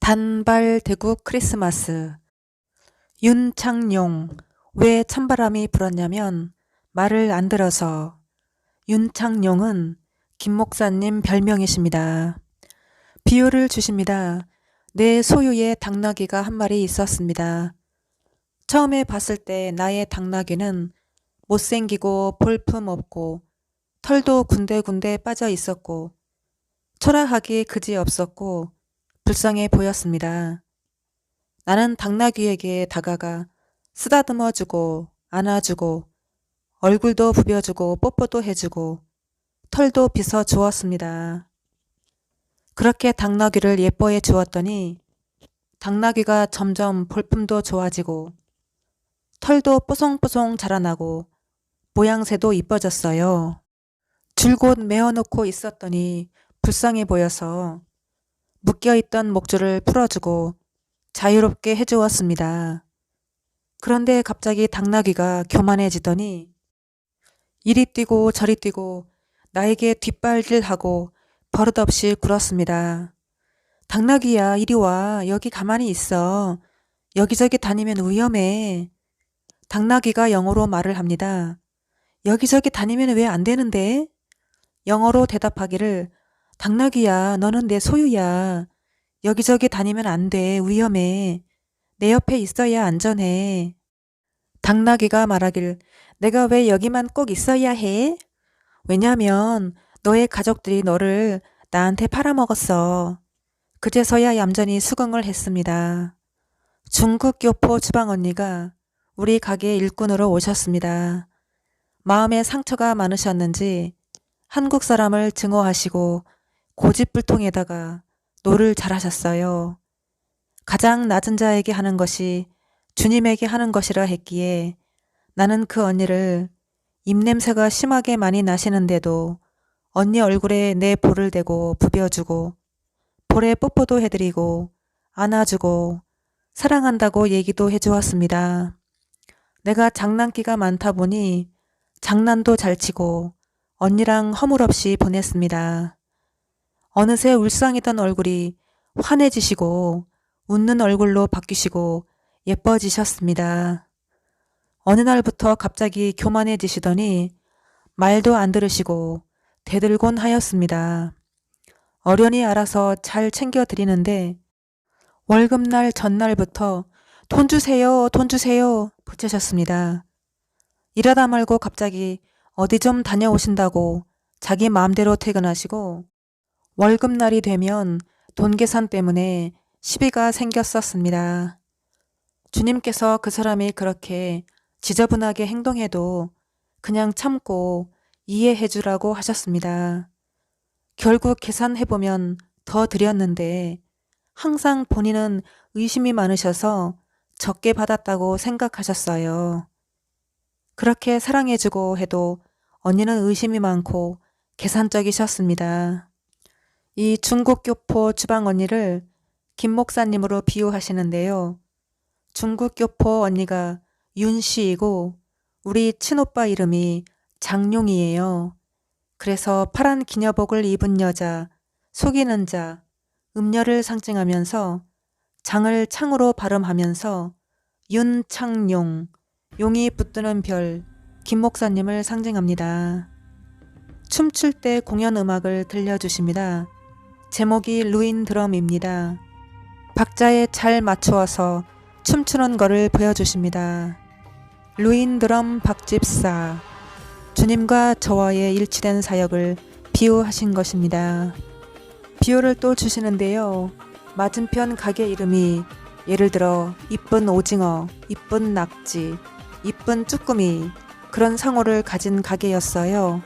단발대국 크리스마스. 윤창용, 왜 찬바람이 불었냐면 말을 안 들어서. 윤창용은 김 목사님 별명이십니다. 비유를 주십니다. 내 소유의 당나귀가 한 마리 있었습니다. 처음에 봤을 때 나의 당나귀는 못생기고 볼품없고 털도 군데군데 빠져 있었고 초라하기 그지없었고 불쌍해 보였습니다. 나는 당나귀에게 다가가 쓰다듬어주고 안아주고 얼굴도 부벼주고 뽀뽀도 해주고 털도 빗어 주었습니다. 그렇게 당나귀를 예뻐해 주었더니 당나귀가 점점 볼품도 좋아지고 털도 뽀송뽀송 자라나고 모양새도 이뻐졌어요. 줄곧 메어놓고 있었더니 불쌍해 보여서 묶여있던 목줄을 풀어주고 자유롭게 해주었습니다. 그런데 갑자기 당나귀가 교만해지더니 이리 뛰고 저리 뛰고 나에게 뒷발질하고 버릇없이 굴었습니다. 당나귀야, 이리 와. 여기 가만히 있어. 여기저기 다니면 위험해. 당나귀가 영어로 말을 합니다. 여기저기 다니면 왜 안 되는데? 영어로 대답하기를 당나귀야, 너는 내 소유야. 여기저기 다니면 안 돼. 위험해. 내 옆에 있어야 안전해. 당나귀가 말하길 내가 왜 여기만 꼭 있어야 해? 왜냐면 너의 가족들이 너를 나한테 팔아먹었어. 그제서야 얌전히 수긍을 했습니다. 중국 교포 주방 언니가 우리 가게 일꾼으로 오셨습니다. 마음에 상처가 많으셨는지 한국 사람을 증오하시고 고집불통에다가 노를 잘하셨어요. 가장 낮은 자에게 하는 것이 주님에게 하는 것이라 했기에 나는 그 언니를 입냄새가 심하게 많이 나시는데도 언니 얼굴에 내 볼을 대고 부벼주고 볼에 뽀뽀도 해드리고 안아주고 사랑한다고 얘기도 해주었습니다. 내가 장난기가 많다 보니 장난도 잘 치고 언니랑 허물없이 보냈습니다. 어느새 울상이던 얼굴이 환해지시고 웃는 얼굴로 바뀌시고 예뻐지셨습니다. 어느 날부터 갑자기 교만해지시더니 말도 안 들으시고 대들곤 하였습니다. 어련히 알아서 잘 챙겨드리는데 월급날 전날부터 돈 주세요, 돈 주세요 붙이셨습니다. 일하다 말고 갑자기 어디 좀 다녀오신다고 자기 마음대로 퇴근하시고 월급날이 되면 돈 계산 때문에 시비가 생겼었습니다. 주님께서 그 사람이 그렇게 지저분하게 행동해도 그냥 참고 이해해 주라고 하셨습니다. 결국 계산해보면 더 드렸는데 항상 본인은 의심이 많으셔서 적게 받았다고 생각하셨어요. 그렇게 사랑해주고 해도 언니는 의심이 많고 계산적이셨습니다. 이 중국 교포 주방 언니를 김 목사님으로 비유하시는데요. 중국 교포 언니가 윤씨이고 우리 친오빠 이름이 장룡이에요. 그래서 파란 기녀복을 입은 여자, 속이는 자, 음녀를 상징하면서 장을 창으로 발음하면서 윤창용, 용이 붙드는 별, 김 목사님을 상징합니다. 춤출 때 공연 음악을 들려주십니다. 제목이 루인 드럼입니다. 박자에 잘 맞추어서 춤추는 거를 보여주십니다. 루인 드럼 박집사, 주님과 저와의 일치된 사역을 비유하신 것입니다. 비유를 또 주시는데요. 맞은편 가게 이름이 예를 들어 이쁜 오징어, 이쁜 낙지, 이쁜 쭈꾸미 그런 상호를 가진 가게였어요.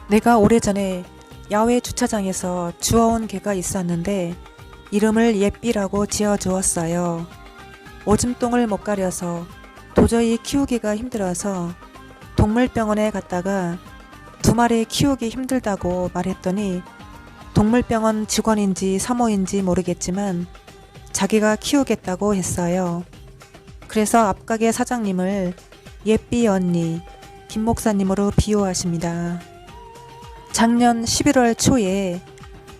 내가 오래전에 야외 주차장에서 주워온 개가 있었는데 이름을 예삐라고 지어주었어요. 오줌똥을 못 가려서 도저히 키우기가 힘들어서 동물병원에 갔다가 2마리 키우기 힘들다고 말했더니 동물병원 직원인지 사모인지 모르겠지만 자기가 키우겠다고 했어요. 그래서 앞가게 사장님을 예삐 언니, 김 목사님으로 비유하십니다. 작년 11월 초에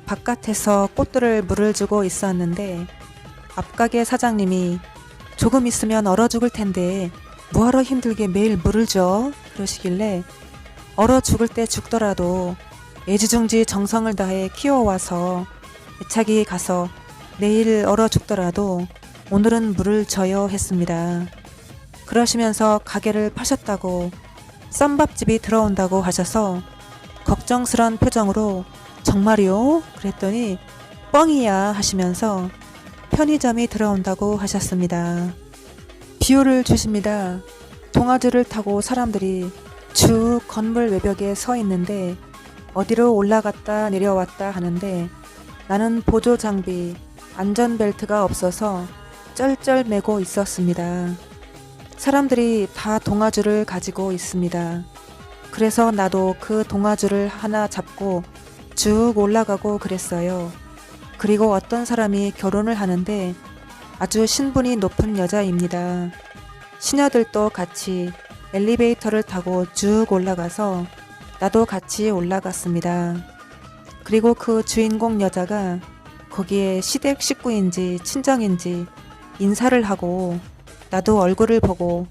바깥에서 꽃들을 물을 주고 있었는데 앞가게 사장님이 조금 있으면 얼어 죽을 텐데 뭐하러 힘들게 매일 물을 줘? 그러시길래 얼어 죽을 때 죽더라도 애지중지 정성을 다해 키워와서 애착이 가서 내일 얼어 죽더라도 오늘은 물을 줘요 했습니다. 그러시면서 가게를 파셨다고 쌈밥집이 들어온다고 하셔서 걱정스런 표정으로 정말이요? 그랬더니 뻥이야 하시면서 편의점이 들어온다고 하셨습니다. 비유를 주십니다. 동아줄을 타고 사람들이 쭉 건물 외벽에 서 있는데 어디로 올라갔다 내려왔다 하는데 나는 보조 장비, 안전벨트가 없어서 쩔쩔 매고 있었습니다. 사람들이 다 동아줄을 가지고 있습니다. 그래서 나도 그 동아줄을 하나 잡고 쭉 올라가고 그랬어요. 그리고 어떤 사람이 결혼을 하는데 아주 신분이 높은 여자입니다. 시녀들도 같이 엘리베이터를 타고 쭉 올라가서 나도 같이 올라갔습니다. 그리고 그 주인공 여자가 거기에 시댁 식구인지 친정인지 인사를 하고 나도 얼굴을 보고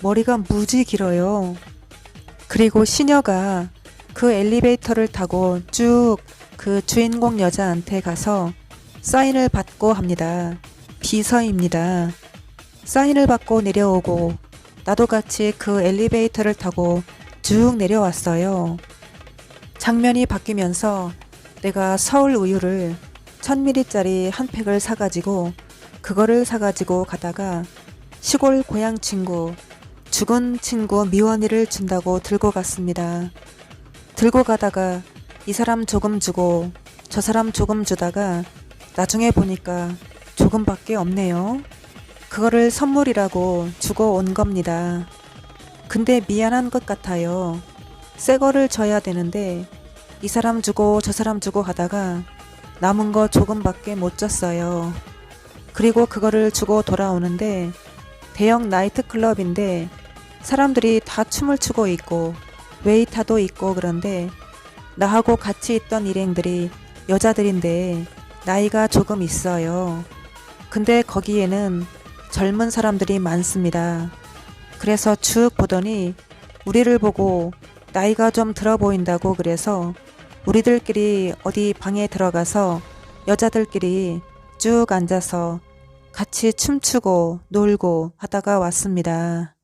머리가 무지 길어요. 그리고 시녀가 그 엘리베이터를 타고 쭉 그 주인공 여자한테 가서 사인을 받고 합니다. 비서입니다. 사인을 받고 내려오고 나도 같이 그 엘리베이터를 타고 쭉 내려왔어요. 장면이 바뀌면서 내가 서울 우유를 1000ml짜리 한 팩을 사가지고 그거를 사가지고 가다가 시골 고향 친구, 죽은 친구 미원이를 준다고 들고 갔습니다. 들고 가다가 이 사람 조금 주고 저 사람 조금 주다가 나중에 보니까 조금밖에 없네요. 그거를 선물이라고 주고 온 겁니다. 근데 미안한 것 같아요. 새 거를 줘야 되는데 이 사람 주고 저 사람 주고 하다가 남은 거 조금밖에 못 줬어요. 그리고 그거를 주고 돌아오는데 대형 나이트클럽인데 사람들이 다 춤을 추고 있고 웨이터도 있고 그런데 나하고 같이 있던 일행들이 여자들인데 나이가 조금 있어요. 근데 거기에는 젊은 사람들이 많습니다. 그래서 쭉 보더니 우리를 보고 나이가 좀 들어 보인다고 그래서 우리들끼리 어디 방에 들어가서 여자들끼리 쭉 앉아서 같이 춤추고 놀고 하다가 왔습니다.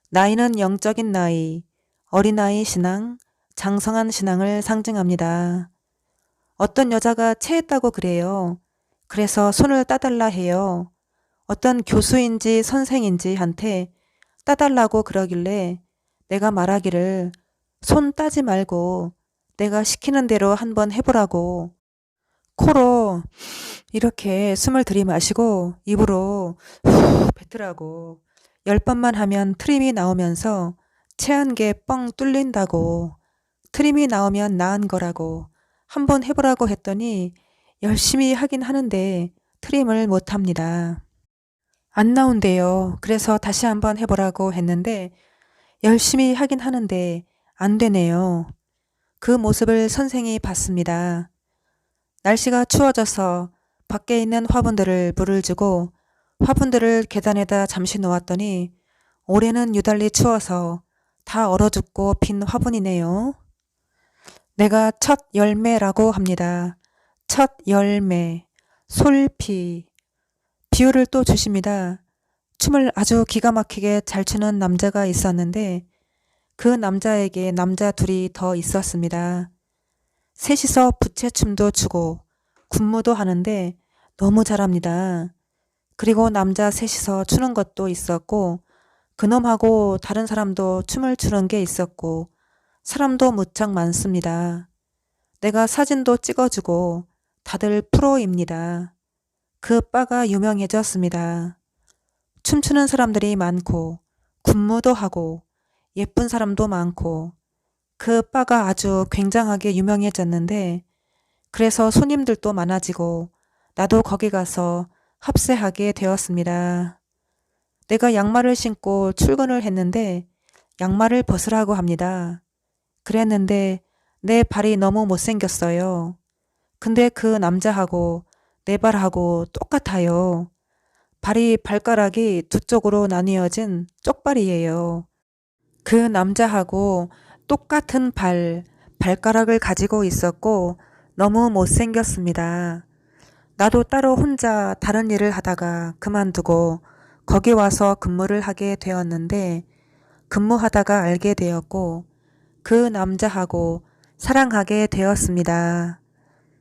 나이는 영적인 나이, 어린아이 신앙, 장성한 신앙을 상징합니다. 어떤 여자가 체했다고 그래요. 그래서 손을 따달라 해요. 어떤 교수인지 선생인지 한테 따달라고 그러길래 내가 말하기를 손 따지 말고 내가 시키는 대로 한번 해보라고 코로 이렇게 숨을 들이마시고 입으로 후 뱉으라고 10번만 하면 트림이 나오면서 체한 게 뻥 뚫린다고 트림이 나오면 나은 거라고 한번 해보라고 했더니 열심히 하긴 하는데 트림을 못합니다. 안 나온대요. 그래서 다시 한번 해보라고 했는데 열심히 하긴 하는데 안 되네요. 그 모습을 선생이 봤습니다. 날씨가 추워져서 밖에 있는 화분들을 물을 주고 화분들을 계단에다 잠시 놓았더니 올해는 유달리 추워서 다 얼어 죽고 빈 화분이네요. 내가 첫 열매라고 합니다. 첫 열매, 솔피. 비유를 또 주십니다. 춤을 아주 기가 막히게 잘 추는 남자가 있었는데 그 남자에게 남자 둘이 더 있었습니다. 셋이서 부채춤도 추고 군무도 하는데 너무 잘합니다. 그리고 남자 셋이서 추는 것도 있었고 그놈하고 다른 사람도 춤을 추는 게 있었고 사람도 무척 많습니다. 내가 사진도 찍어주고 다들 프로입니다. 그 바가 유명해졌습니다. 춤추는 사람들이 많고 군무도 하고 예쁜 사람도 많고 그 바가 아주 굉장하게 유명해졌는데 그래서 손님들도 많아지고 나도 거기 가서 합세하게 되었습니다. 내가 양말을 신고 출근을 했는데 양말을 벗으라고 합니다. 그랬는데 내 발이 너무 못생겼어요. 근데 그 남자하고 내 발하고 똑같아요. 발이 발가락이 두 쪽으로 나뉘어진 쪽발이에요. 그 남자하고 똑같은 발가락을 가지고 있었고 너무 못생겼습니다. 나도 따로 혼자 다른 일을 하다가 그만두고 거기 와서 근무를 하게 되었는데 근무하다가 알게 되었고 그 남자하고 사랑하게 되었습니다.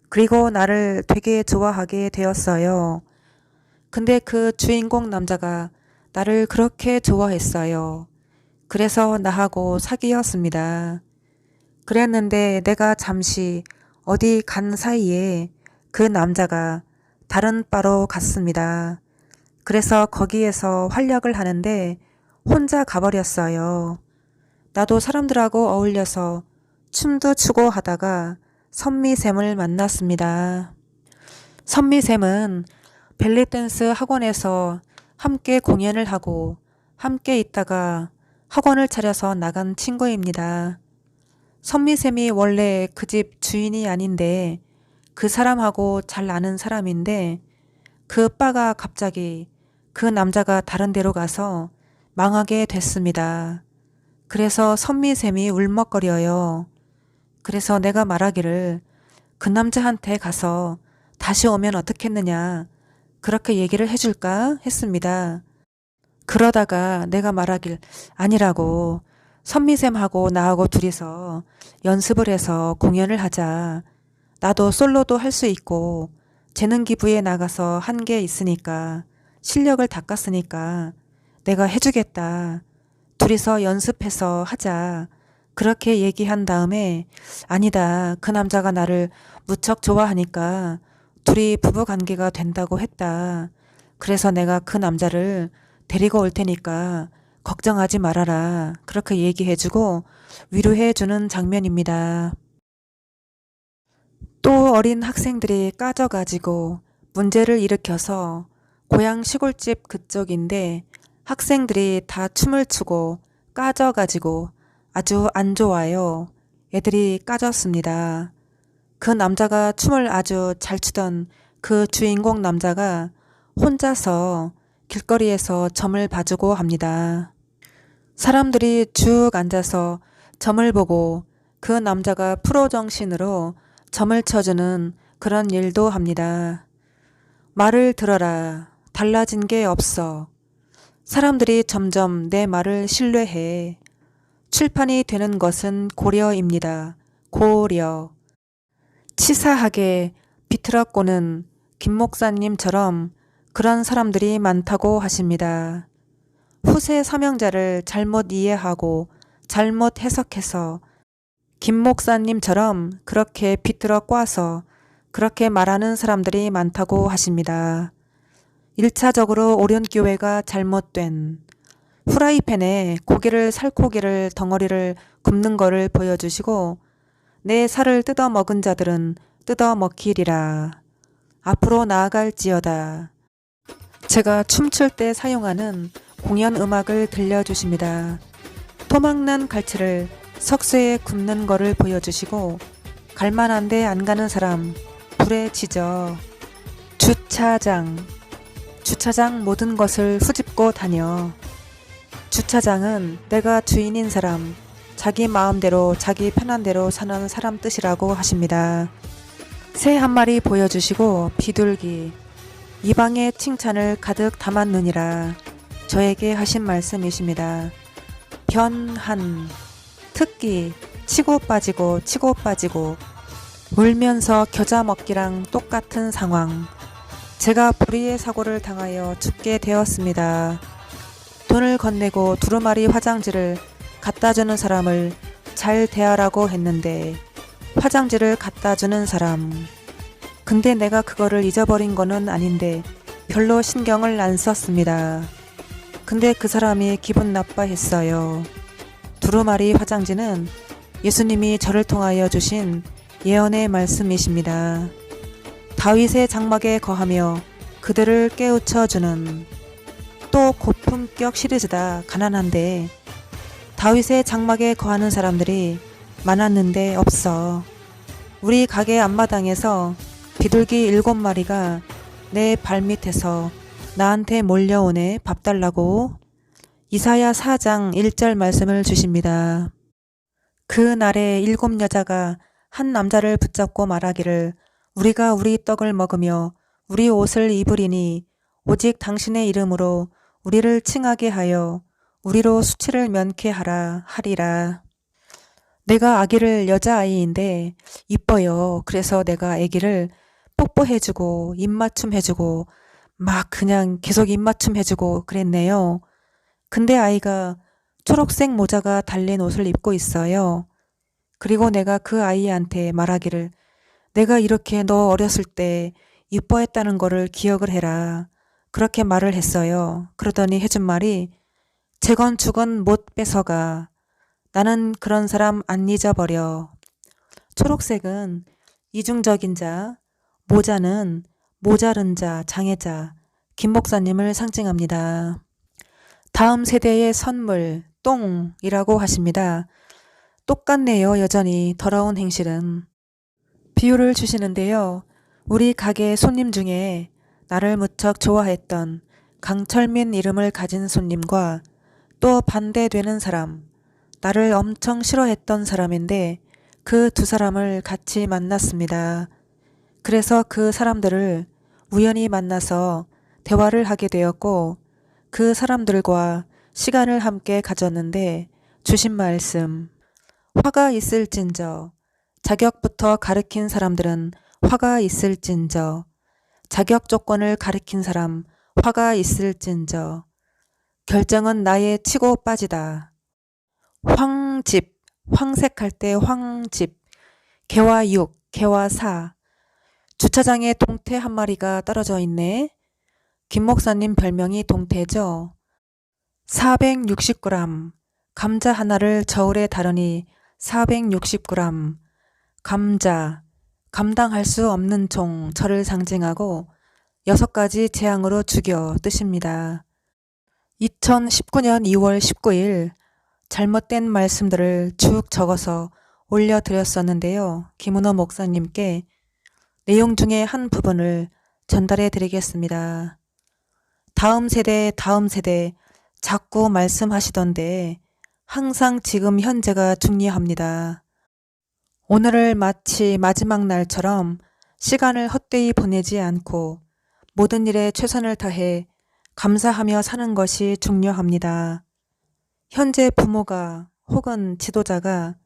그리고 나를 되게 좋아하게 되었어요. 근데 그 주인공 남자가 나를 그렇게 좋아했어요. 그래서 나하고 사귀었습니다. 그랬는데 내가 잠시 어디 간 사이에 그 남자가 다른 바로 갔습니다. 그래서 거기에서 활약을 하는데 혼자 가버렸어요. 나도 사람들하고 어울려서 춤도 추고 하다가 선미쌤을 만났습니다. 선미쌤은 벨리댄스 학원에서 함께 공연을 하고 함께 있다가 학원을 차려서 나간 친구입니다. 선미쌤이 원래 그 집 주인이 아닌데 그 사람하고 잘 아는 사람인데 그 바가 갑자기 그 남자가 다른 데로 가서 망하게 됐습니다. 그래서 선미쌤이 울먹거려요. 그래서 내가 말하기를 그 남자한테 가서 다시 오면 어떻겠느냐 그렇게 얘기를 해줄까 했습니다. 그러다가 내가 말하길 아니라고 선미쌤하고 나하고 둘이서 연습을 해서 공연을 하자. 나도 솔로도 할 수 있고 재능 기부에 나가서 한 게 있으니까 실력을 닦았으니까 내가 해주겠다. 둘이서 연습해서 하자. 그렇게 얘기한 다음에 아니다. 그 남자가 나를 무척 좋아하니까 둘이 부부관계가 된다고 했다. 그래서 내가 그 남자를 데리고 올 테니까 걱정하지 말아라. 그렇게 얘기해주고 위로해주는 장면입니다. 또 어린 학생들이 까져가지고 문제를 일으켜서 고향 시골집 그쪽인데 학생들이 다 춤을 추고 까져가지고 아주 안 좋아요. 애들이 까졌습니다. 그 남자가 춤을 아주 잘 추던 그 주인공 남자가 혼자서 길거리에서 점을 봐주고 합니다. 사람들이 쭉 앉아서 점을 보고 그 남자가 프로 정신으로 점을 쳐주는 그런 일도 합니다. 말을 들어라. 달라진 게 없어. 사람들이 점점 내 말을 신뢰해. 출판이 되는 것은 고려입니다. 고려. 치사하게 비틀어꼬는 김 목사님처럼 그런 사람들이 많다고 하십니다. 후세 서명자를 잘못 이해하고 잘못 해석해서 김 목사님처럼 그렇게 비틀어 꽈서 그렇게 말하는 사람들이 많다고 하십니다. 1차적으로 오륜교회가 잘못된 후라이팬에 고기를 살코기를 덩어리를 굽는 거를 보여주시고 내 살을 뜯어 먹은 자들은 뜯어 먹히리라. 앞으로 나아갈지어다. 제가 춤출 때 사용하는 공연 음악을 들려주십니다. 토막난 갈치를 석쇠에 굽는 거를 보여주시고 갈만한데 안 가는 사람 불에 지져. 주차장 모든 것을 후집고 다녀. 주차장은 내가 주인인 사람, 자기 마음대로 자기 편한 대로 사는 사람 뜻이라고 하십니다. 새 한 마리 보여주시고 비둘기 이방의 칭찬을 가득 담았느니라 저에게 하신 말씀이십니다. 변한 특기 치고 빠지고 울면서 겨자 먹기랑 똑같은 상황. 제가 불의의 사고를 당하여 죽게 되었습니다. 돈을 건네고 두루마리 화장지를 갖다주는 사람을 잘 대하라고 했는데 화장지를 갖다주는 사람. 근데 내가 그거를 잊어버린 거는 아닌데 별로 신경을 안 썼습니다. 근데 그 사람이 기분 나빠했어요. 두루마리 화장지는 예수님이 저를 통하여 주신 예언의 말씀이십니다. 다윗의 장막에 거하며 그들을 깨우쳐주는, 또 고품격 시리즈다. 가난한데 다윗의 장막에 거하는 사람들이 많았는데 없어. 우리 가게 앞마당에서 비둘기 7마리가 내 발밑에서 나한테 몰려오네. 밥 달라고. 이사야 4장 1절 말씀을 주십니다. 그 날에 7 여자가 한 남자를 붙잡고 말하기를, 우리가 우리 떡을 먹으며 우리 옷을 입으리니 오직 당신의 이름으로 우리를 칭하게 하여 우리로 수치를 면케 하라 하리라. 내가 아기를 여자아이인데 이뻐요. 그래서 내가 아기를 뽀뽀해주고 입맞춤 해주고 막 그냥 계속 입맞춤 해주고 그랬네요. 근데 아이가 초록색 모자가 달린 옷을 입고 있어요. 그리고 내가 그 아이한테 말하기를, 내가 이렇게 너 어렸을 때 이뻐했다는 거를 기억을 해라. 그렇게 말을 했어요. 그러더니 해준 말이, 재건 죽은 못 뺏어가. 나는 그런 사람 안 잊어버려. 초록색은 이중적인 자, 모자는 모자른 자, 장애자, 김 목사님을 상징합니다. 다음 세대의 선물, 똥이라고 하십니다. 똑같네요. 여전히 더러운 행실은. 비유를 주시는데요. 우리 가게 손님 중에 나를 무척 좋아했던 강철민 이름을 가진 손님과 또 반대되는 사람, 나를 엄청 싫어했던 사람인데 그 두 사람을 같이 만났습니다. 그래서 그 사람들을 우연히 만나서 대화를 하게 되었고 그 사람들과 시간을 함께 가졌는데 주신 말씀, 화가 있을진저, 자격부터 가르친 사람들은 화가 있을진저, 자격 조건을 가리킨 사람 화가 있을진저, 결정은 나의 치고 빠지다. 황집, 황색할 때 황집, 개와 6, 개와 4. 주차장에 동태 한 마리가 떨어져 있네. 김 목사님 별명이 동태죠. 460g, 감자 하나를 저울에 다르니 460g, 감자, 감당할 수 없는 종, 저를 상징하고 6가지 재앙으로 죽여 뜻입니다. 2019년 2월 19일 잘못된 말씀들을 쭉 적어서 올려드렸었는데요. 김은호 목사님께 내용 중에 한 부분을 전달해 드리겠습니다. 다음 세대 자꾸 말씀하시던데 항상 지금 현재가 중요합니다. 오늘을 마치 마지막 날처럼 시간을 헛되이 보내지 않고 모든 일에 최선을 다해 감사하며 사는 것이 중요합니다. 현재 부모가 혹은 지도자가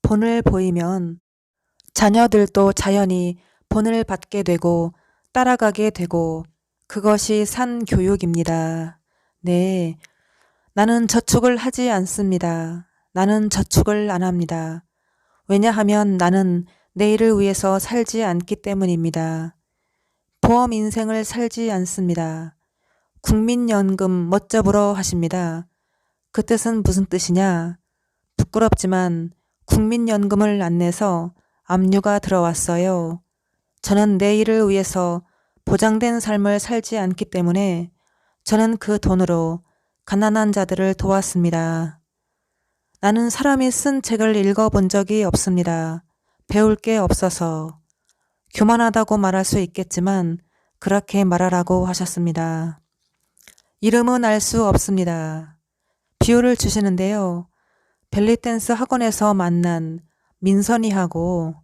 본을 보이면 자녀들도 자연히 본을 받게 되고 따라가게 되고 그것이 산 교육입니다. 네, 나는 저축을 하지 않습니다. 나는 저축을 안 합니다. 왜냐하면 나는 내일을 위해서 살지 않기 때문입니다. 보험 인생을 살지 않습니다. 국민연금 멋져보러 하십니다. 그 뜻은 무슨 뜻이냐? 부끄럽지만 국민연금을 안 내서 압류가 들어왔어요. 저는 내일을 위해서 보장된 삶을 살지 않기 때문에 저는 그 돈으로 가난한 자들을 도왔습니다. 나는 사람이 쓴 책을 읽어본 적이 없습니다. 배울 게 없어서. 교만하다고 말할 수 있겠지만 그렇게 말하라고 하셨습니다. 이름은 알 수 없습니다. 비유를 주시는데요. 벨리댄스 학원에서 만난 민선이하고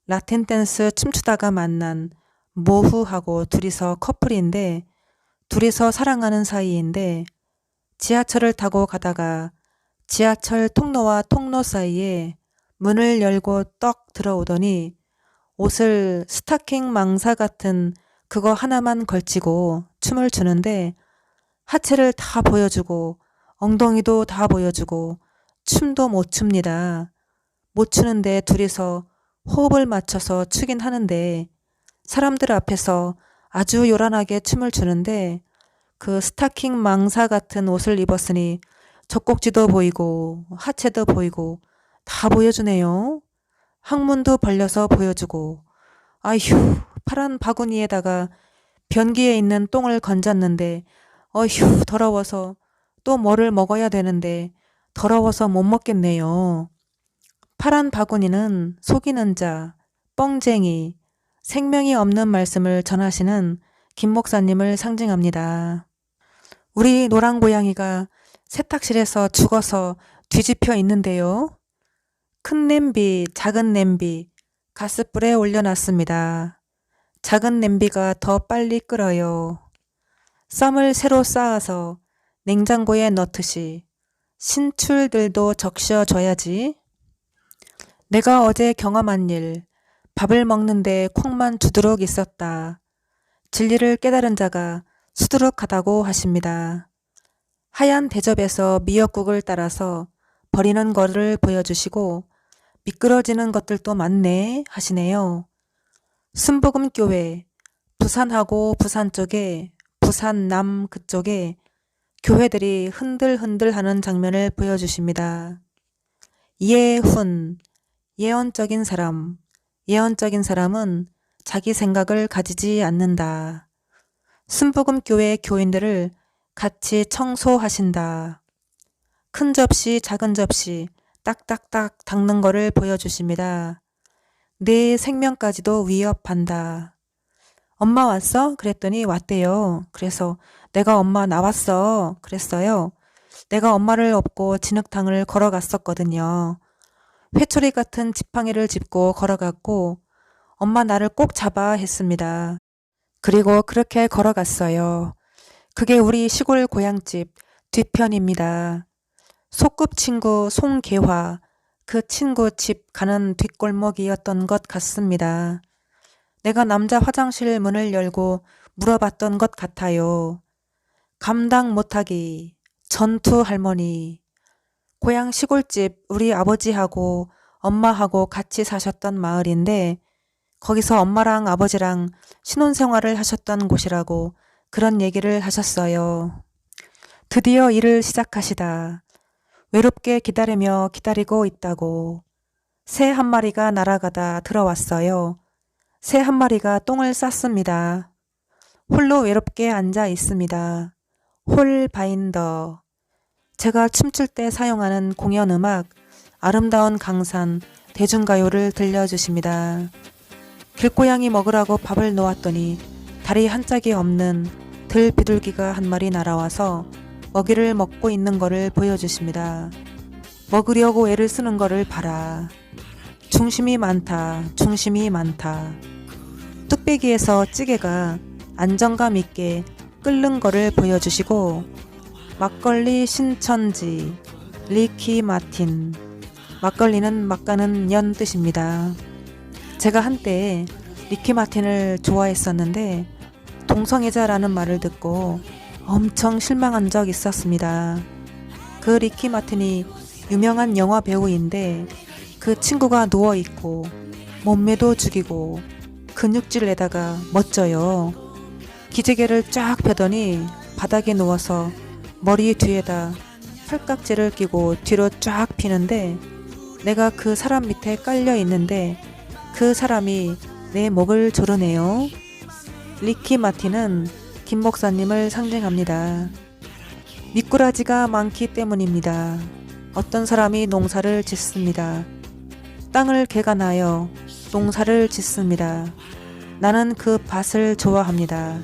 라틴 댄스 춤추다가 만난 모후하고 둘이서 커플인데 둘이서 사랑하는 사이인데 지하철을 타고 가다가 지하철 통로와 통로 사이에 문을 열고 떡 들어오더니 옷을 스타킹 망사 같은 그거 하나만 걸치고 춤을 추는데 하체를 다 보여주고 엉덩이도 다 보여주고 춤도 못 춥니다. 못 추는데 둘이서 호흡을 맞춰서 추긴 하는데 사람들 앞에서 아주 요란하게 춤을 추는데 그 스타킹 망사 같은 옷을 입었으니 젖꼭지도 보이고 하체도 보이고 다 보여주네요. 항문도 벌려서 보여주고, 아휴, 파란 바구니에다가 변기에 있는 똥을 건졌는데, 어휴, 더러워서 또 뭐를 먹어야 되는데, 더러워서 못 먹겠네요. 파란 바구니는 속이는 자, 뻥쟁이, 생명이 없는 말씀을 전하시는 김 목사님을 상징합니다. 우리 노랑 고양이가 세탁실에서 죽어서 뒤집혀 있는데요. 큰 냄비, 작은 냄비, 가스불에 올려놨습니다. 작은 냄비가 더 빨리 끓어요. 쌈을 새로 쌓아서 냉장고에 넣듯이 신출들도 적셔줘야지. 내가 어제 경험한 일, 밥을 먹는데 콩만 주도록 있었다. 진리를 깨달은 자가 수두룩하다고 하십니다. 하얀 대접에서 미역국을 따라서 버리는 거를 보여주시고 미끄러지는 것들도 많네 하시네요. 순복음교회, 부산하고 부산 쪽에, 부산 남 그쪽에 교회들이 흔들흔들 하는 장면을 보여주십니다. 예훈, 예언적인 사람, 예언적인 사람은 자기 생각을 가지지 않는다. 순복음교회 교인들을 같이 청소하신다. 큰 접시, 작은 접시 딱딱딱 닦는 거를 보여주십니다. 내 생명까지도 위협한다. 엄마 왔어? 그랬더니 왔대요. 그래서 내가 엄마 나왔어. 그랬어요. 내가 엄마를 업고 진흙탕을 걸어갔었거든요. 회초리 같은 지팡이를 짚고 걸어갔고 엄마 나를 꼭 잡아 했습니다. 그리고 그렇게 걸어갔어요. 그게 우리 시골 고향집 뒤편입니다. 소꿉친구 송계화, 그 친구 집 가는 뒷골목이었던 것 같습니다. 내가 남자 화장실 문을 열고 물어봤던 것 같아요. 감당 못하기, 전투 할머니. 고향 시골집 우리 아버지하고 엄마하고 같이 사셨던 마을인데 거기서 엄마랑 아버지랑 신혼생활을 하셨던 곳이라고 그런 얘기를 하셨어요. 드디어 일을 시작하시다. 외롭게 기다리며 기다리고 있다고. 새 한 마리가 날아가다 들어왔어요. 새 한 마리가 똥을 쌌습니다. 홀로 외롭게 앉아 있습니다. 홀 바인더. 제가 춤출 때 사용하는 공연 음악 아름다운 강산 대중가요를 들려주십니다. 길고양이 먹으라고 밥을 놓았더니 다리 한 짝이 없는 들 비둘기가 한 마리 날아와서 먹이를 먹고 있는 거를 보여주십니다. 먹으려고 애를 쓰는 거를 봐라. 중심이 많다. 중심이 많다. 뚝배기에서 찌개가 안정감 있게 끓는 거를 보여주시고 막걸리 신천지, 리키 마틴. 막걸리는 막가는 년 뜻입니다. 제가 한때 리키 마틴을 좋아했었는데 동성애자라는 말을 듣고 엄청 실망한 적 있었습니다. 그 리키 마틴이 유명한 영화 배우인데 그 친구가 누워있고 몸매도 죽이고 근육질 내다가 멋져요. 기지개를 쫙 펴더니 바닥에 누워서 머리 뒤에다 팔깍지를 끼고 뒤로 쫙 피는데 내가 그 사람 밑에 깔려 있는데 그 사람이 내 목을 조르네요. 리키 마틴은 김 목사님을 상징합니다. 미꾸라지가 많기 때문입니다. 어떤 사람이 농사를 짓습니다. 땅을 개간하여 농사를 짓습니다. 나는 그 밭을 좋아합니다.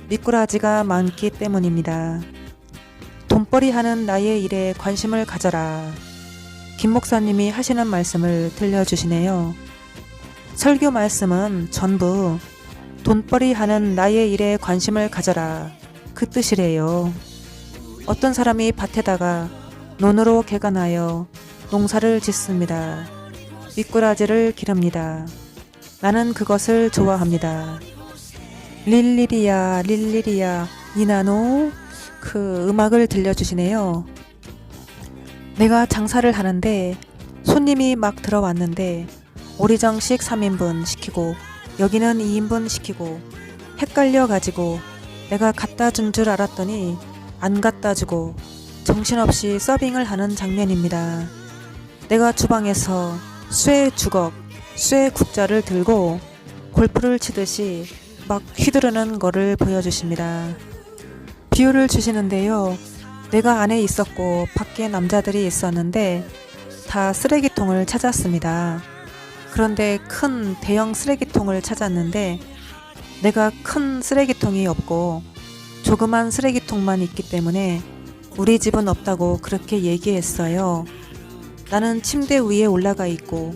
미꾸라지가 많기 때문입니다. 돈벌이 하는 나의 일에 관심을 가져라. 김 목사님이 하시는 말씀을 들려주시네요. 설교 말씀은 전부 돈벌이 하는 나의 일에 관심을 가져라. 그 뜻이래요. 어떤 사람이 밭에다가 논으로 개간하여 농사를 짓습니다. 미꾸라지를 기릅니다. 나는 그것을 좋아합니다. 릴리리야 릴리리야 니나노 그 음악을 들려주시네요. 내가 장사를 하는데 손님이 막 들어왔는데 오리정식 3인분 시키고 여기는 2인분 시키고 헷갈려 가지고 내가 갖다 준 줄 알았더니 안 갖다 주고 정신없이 서빙을 하는 장면입니다. 내가 주방에서 쇠 주걱 쇠 국자를 들고 골프를 치듯이 막 휘두르는 거를 보여주십니다. 비유를 주시는데요. 내가 안에 있었고 밖에 남자들이 있었는데 다 쓰레기통을 찾았습니다. 그런데 큰 대형 쓰레기통을 찾았는데 내가 큰 쓰레기통이 없고 조그만 쓰레기통만 있기 때문에 우리 집은 없다고 그렇게 얘기했어요. 나는 침대 위에 올라가 있고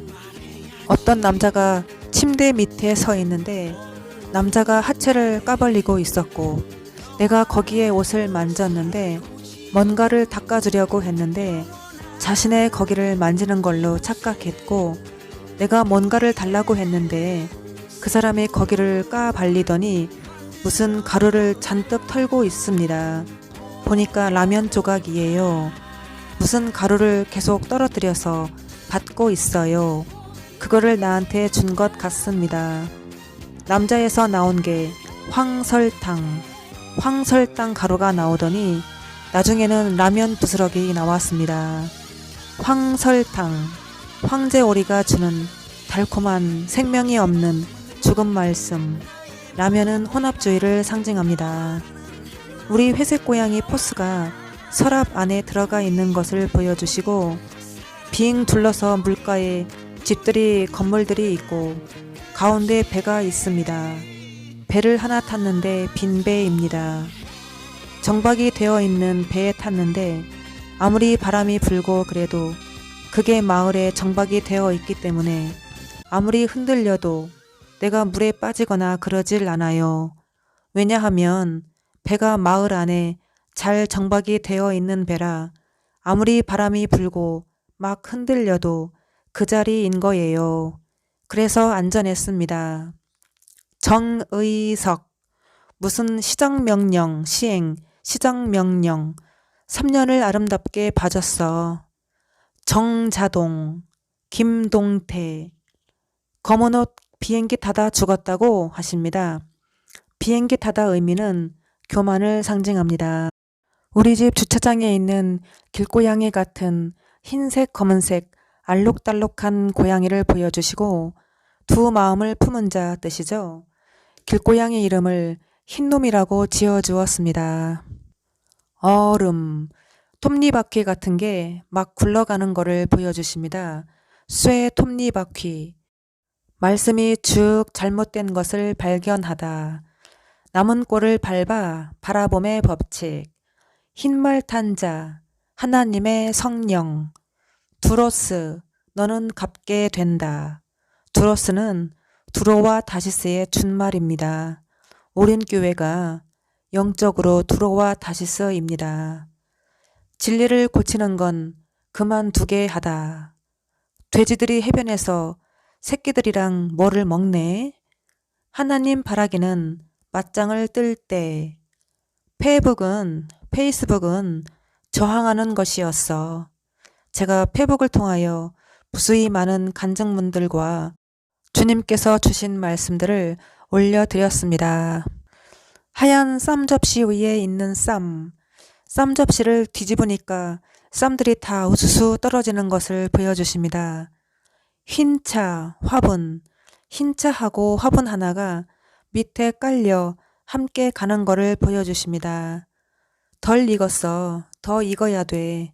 어떤 남자가 침대 밑에 서 있는데 남자가 하체를 까벌리고 있었고 내가 거기에 옷을 만졌는데 뭔가를 닦아주려고 했는데 자신의 거기를 만지는 걸로 착각했고 내가 뭔가를 달라고 했는데 그 사람이 거기를 까발리더니 무슨 가루를 잔뜩 털고 있습니다. 보니까 라면 조각이에요. 무슨 가루를 계속 떨어뜨려서 받고 있어요. 그거를 나한테 준 것 같습니다. 남자에서 나온 게 황설탕 가루가 나오더니 나중에는 라면 부스러기 나왔습니다. 황설탕, 황제오리가 주는 달콤한 생명이 없는 죽은 말씀. 라면은 혼합주의를 상징합니다. 우리 회색 고양이 포스가 서랍 안에 들어가 있는 것을 보여주시고 빙 둘러서 물가에 집들이 건물들이 있고 가운데 배가 있습니다. 배를 하나 탔는데 빈 배입니다. 정박이 되어 있는 배에 탔는데 아무리 바람이 불고 그래도 그게 마을에 정박이 되어 있기 때문에 아무리 흔들려도 내가 물에 빠지거나 그러질 않아요. 왜냐하면 배가 마을 안에 잘 정박이 되어 있는 배라 아무리 바람이 불고 막 흔들려도 그 자리인 거예요. 그래서 안전했습니다. 정의석, 무슨 시정명령, 시정명령, 3년을 아름답게 봐줬어. 정자동, 김동태, 검은옷 비행기 타다 죽었다고 하십니다. 비행기 타다 의미는 교만을 상징합니다. 우리 집 주차장에 있는 길고양이 같은 흰색, 검은색, 알록달록한 고양이를 보여주시고 두 마음을 품은 자 뜻이죠. 길고양이 이름을 흰놈이라고 지어주었습니다. 얼음, 톱니바퀴 같은 게 막 굴러가는 거를 보여주십니다. 쇠 톱니바퀴, 말씀이 쭉 잘못된 것을 발견하다. 남은 꼴을 밟아 바라봄의 법칙, 흰말 탄 자, 하나님의 성령, 두로스, 너는 갚게 된다. 두로스는 두로와 다시스의 준말입니다. 오륜교회가 영적으로 두로와 다시스입니다. 진리를 고치는 건 그만두게 하다. 돼지들이 해변에서 새끼들이랑 뭐를 먹네? 하나님 바라기는 맞짱을 뜰 때. 페이스북은 저항하는 것이었어. 제가 페북을 통하여 무수히 많은 간증문들과 주님께서 주신 말씀들을 올려드렸습니다. 하얀 쌈 접시 위에 있는 쌈 접시를 뒤집으니까 쌈들이 다 우수수 떨어지는 것을 보여주십니다. 흰차, 화분, 흰차하고 화분 하나가 밑에 깔려 함께 가는 거를 보여주십니다. 덜 익었어. 더 익어야 돼.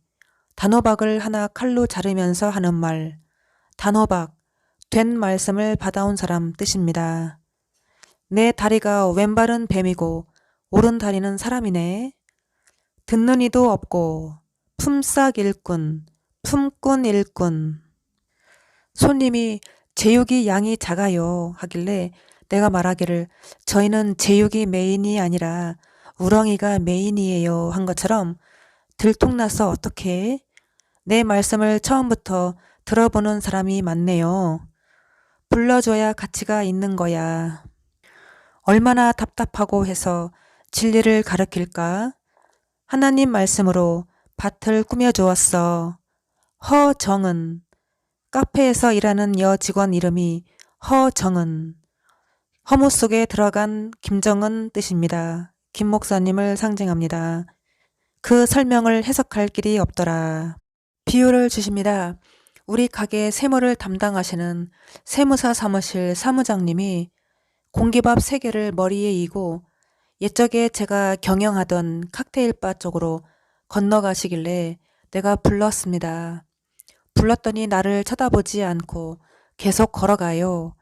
단호박을 하나 칼로 자르면서 하는 말. 단호박, 된 말씀을 받아온 사람 뜻입니다. 내 다리가 왼발은 뱀이고 오른 다리는 사람이네. 듣는 이도 없고 품삯 일꾼, 품꾼 일꾼. 손님이 제육이 양이 작아요 하길래 내가 말하기를 저희는 제육이 메인이 아니라 우렁이가 메인이에요 한 것처럼 들통나서 어떡해? 내 말씀을 처음부터 들어보는 사람이 많네요. 불러줘야 가치가 있는 거야. 얼마나 답답하고 해서 진리를 가르칠까? 하나님 말씀으로 밭을 꾸며주었어. 허정은, 카페에서 일하는 여직원 이름이 허정은, 허무 속에 들어간 김정은 뜻입니다. 김 목사님을 상징합니다. 그 설명을 해석할 길이 없더라. 비유를 주십니다. 우리 가게 세무를 담당하시는 세무사 사무실 사무장님이 공기밥 3개를 머리에 이고 옛적에 제가 경영하던 칵테일바 쪽으로 건너가시길래 내가 불렀습니다. 불렀더니 나를 쳐다보지 않고 계속 걸어가요.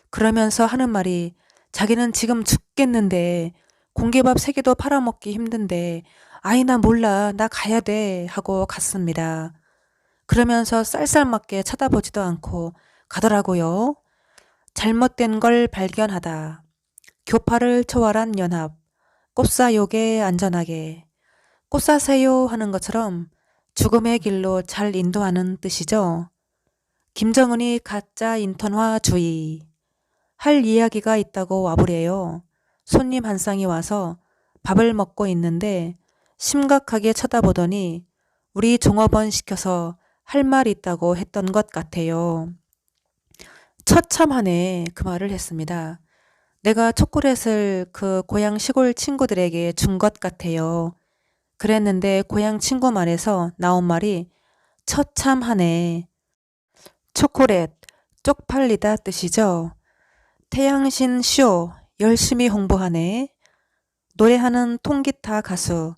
그러면서 하는 말이 자기는 지금 죽겠는데 공기밥 3개도 팔아먹기 힘든데 아이 나 몰라 나 가야 돼 하고 갔습니다. 그러면서 쌀쌀맞게 쳐다보지도 않고 가더라고요. 잘못된 걸 발견하다. 교파를 초월한 연합. 꽃사욕에 안전하게. 꽃사세요 하는 것처럼 죽음의 길로 잘 인도하는 뜻이죠. 김정은이 가짜 인턴화 주의. 할 이야기가 있다고 와보래요. 손님 한 쌍이 와서 밥을 먹고 있는데 심각하게 쳐다보더니 우리 종업원 시켜서 할 말 있다고 했던 것 같아요. 처참하네 그 말을 했습니다. 내가 초콜릿을 그 고향 시골 친구들에게 준 것 같아요. 그랬는데 고향 친구 말에서 나온 말이 처참하네. 초콜릿, 쪽팔리다 뜻이죠. 태양신 쇼 열심히 홍보하네. 노래하는 통기타 가수,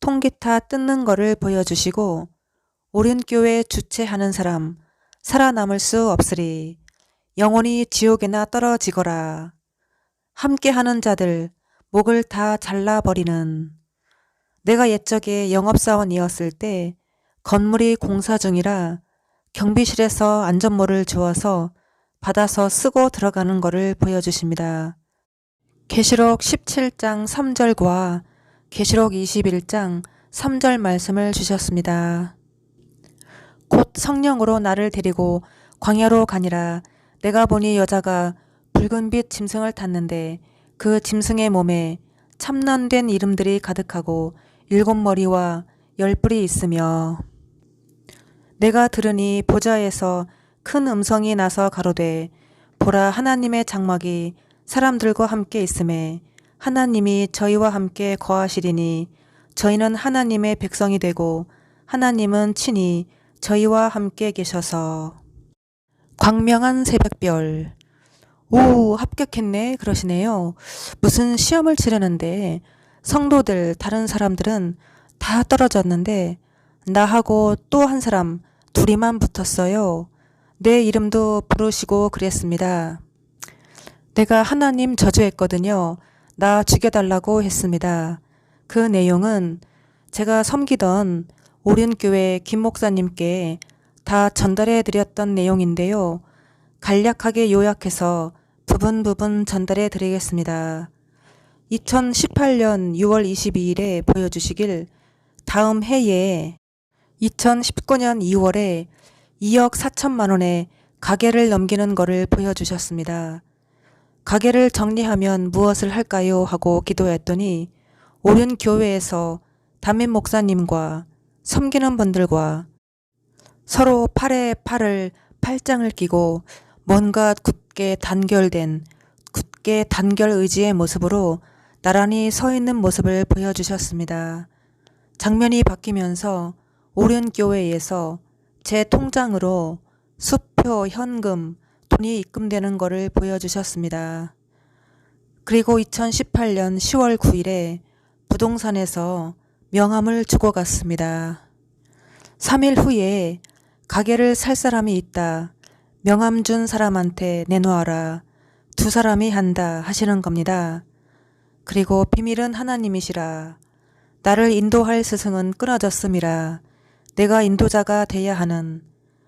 통기타 뜯는 거를 보여주시고 오륜교회 주최하는 사람 살아남을 수 없으리. 영원히 지옥에나 떨어지거라. 함께하는 자들 목을 다 잘라버리는. 내가 옛적에 영업사원이었을 때 건물이 공사 중이라 경비실에서 안전모를 주어서 받아서 쓰고 들어가는 거를 보여주십니다. 계시록 17장 3절과 계시록 21장 3절 말씀을 주셨습니다. 곧 성령으로 나를 데리고 광야로 가니라. 내가 보니 여자가 붉은빛 짐승을 탔는데 그 짐승의 몸에 참난된 이름들이 가득하고 7머리와 10뿔이 있으며 내가 들으니 보좌에서 큰 음성이 나서 가로되 보라 하나님의 장막이 사람들과 함께 있음에 하나님이 저희와 함께 거하시리니 저희는 하나님의 백성이 되고 하나님은 친히 저희와 함께 계셔서. 광명한 새벽별. 오 합격했네 그러시네요. 무슨 시험을 치르는데 성도들 다른 사람들은 다 떨어졌는데 나하고 또 한 사람 둘이만 붙었어요. 내 이름도 부르시고 그랬습니다. 내가 하나님 저주했거든요. 나 죽여달라고 했습니다. 그 내용은 제가 섬기던 오륜교회 김 목사님께 다 전달해 드렸던 내용인데요. 간략하게 요약해서 부분 전달해 드리겠습니다. 2018년 6월 22일에 보여주시길 다음 해에 2019년 2월에 2억 4천만 원의 가계를 넘기는 거를 보여주셨습니다. 가계를 정리하면 무엇을 할까요? 하고 기도했더니 오륜교회에서 담임 목사님과 섬기는 분들과 서로 팔에 팔을 팔짱을 끼고 뭔가 굳게 단결 의지의 모습으로 나란히 서 있는 모습을 보여주셨습니다. 장면이 바뀌면서 오륜교회에서 제 통장으로 수표, 현금, 돈이 입금되는 것을 보여주셨습니다. 그리고 2018년 10월 9일에 부동산에서 명함을 주고 갔습니다. 3일 후에 가게를 살 사람이 있다. 명함 준 사람한테 내놓아라. 2사람이 한다 하시는 겁니다. 그리고 비밀은 하나님이시라. 나를 인도할 스승은 끊어졌음이라. 내가 인도자가 돼야 하는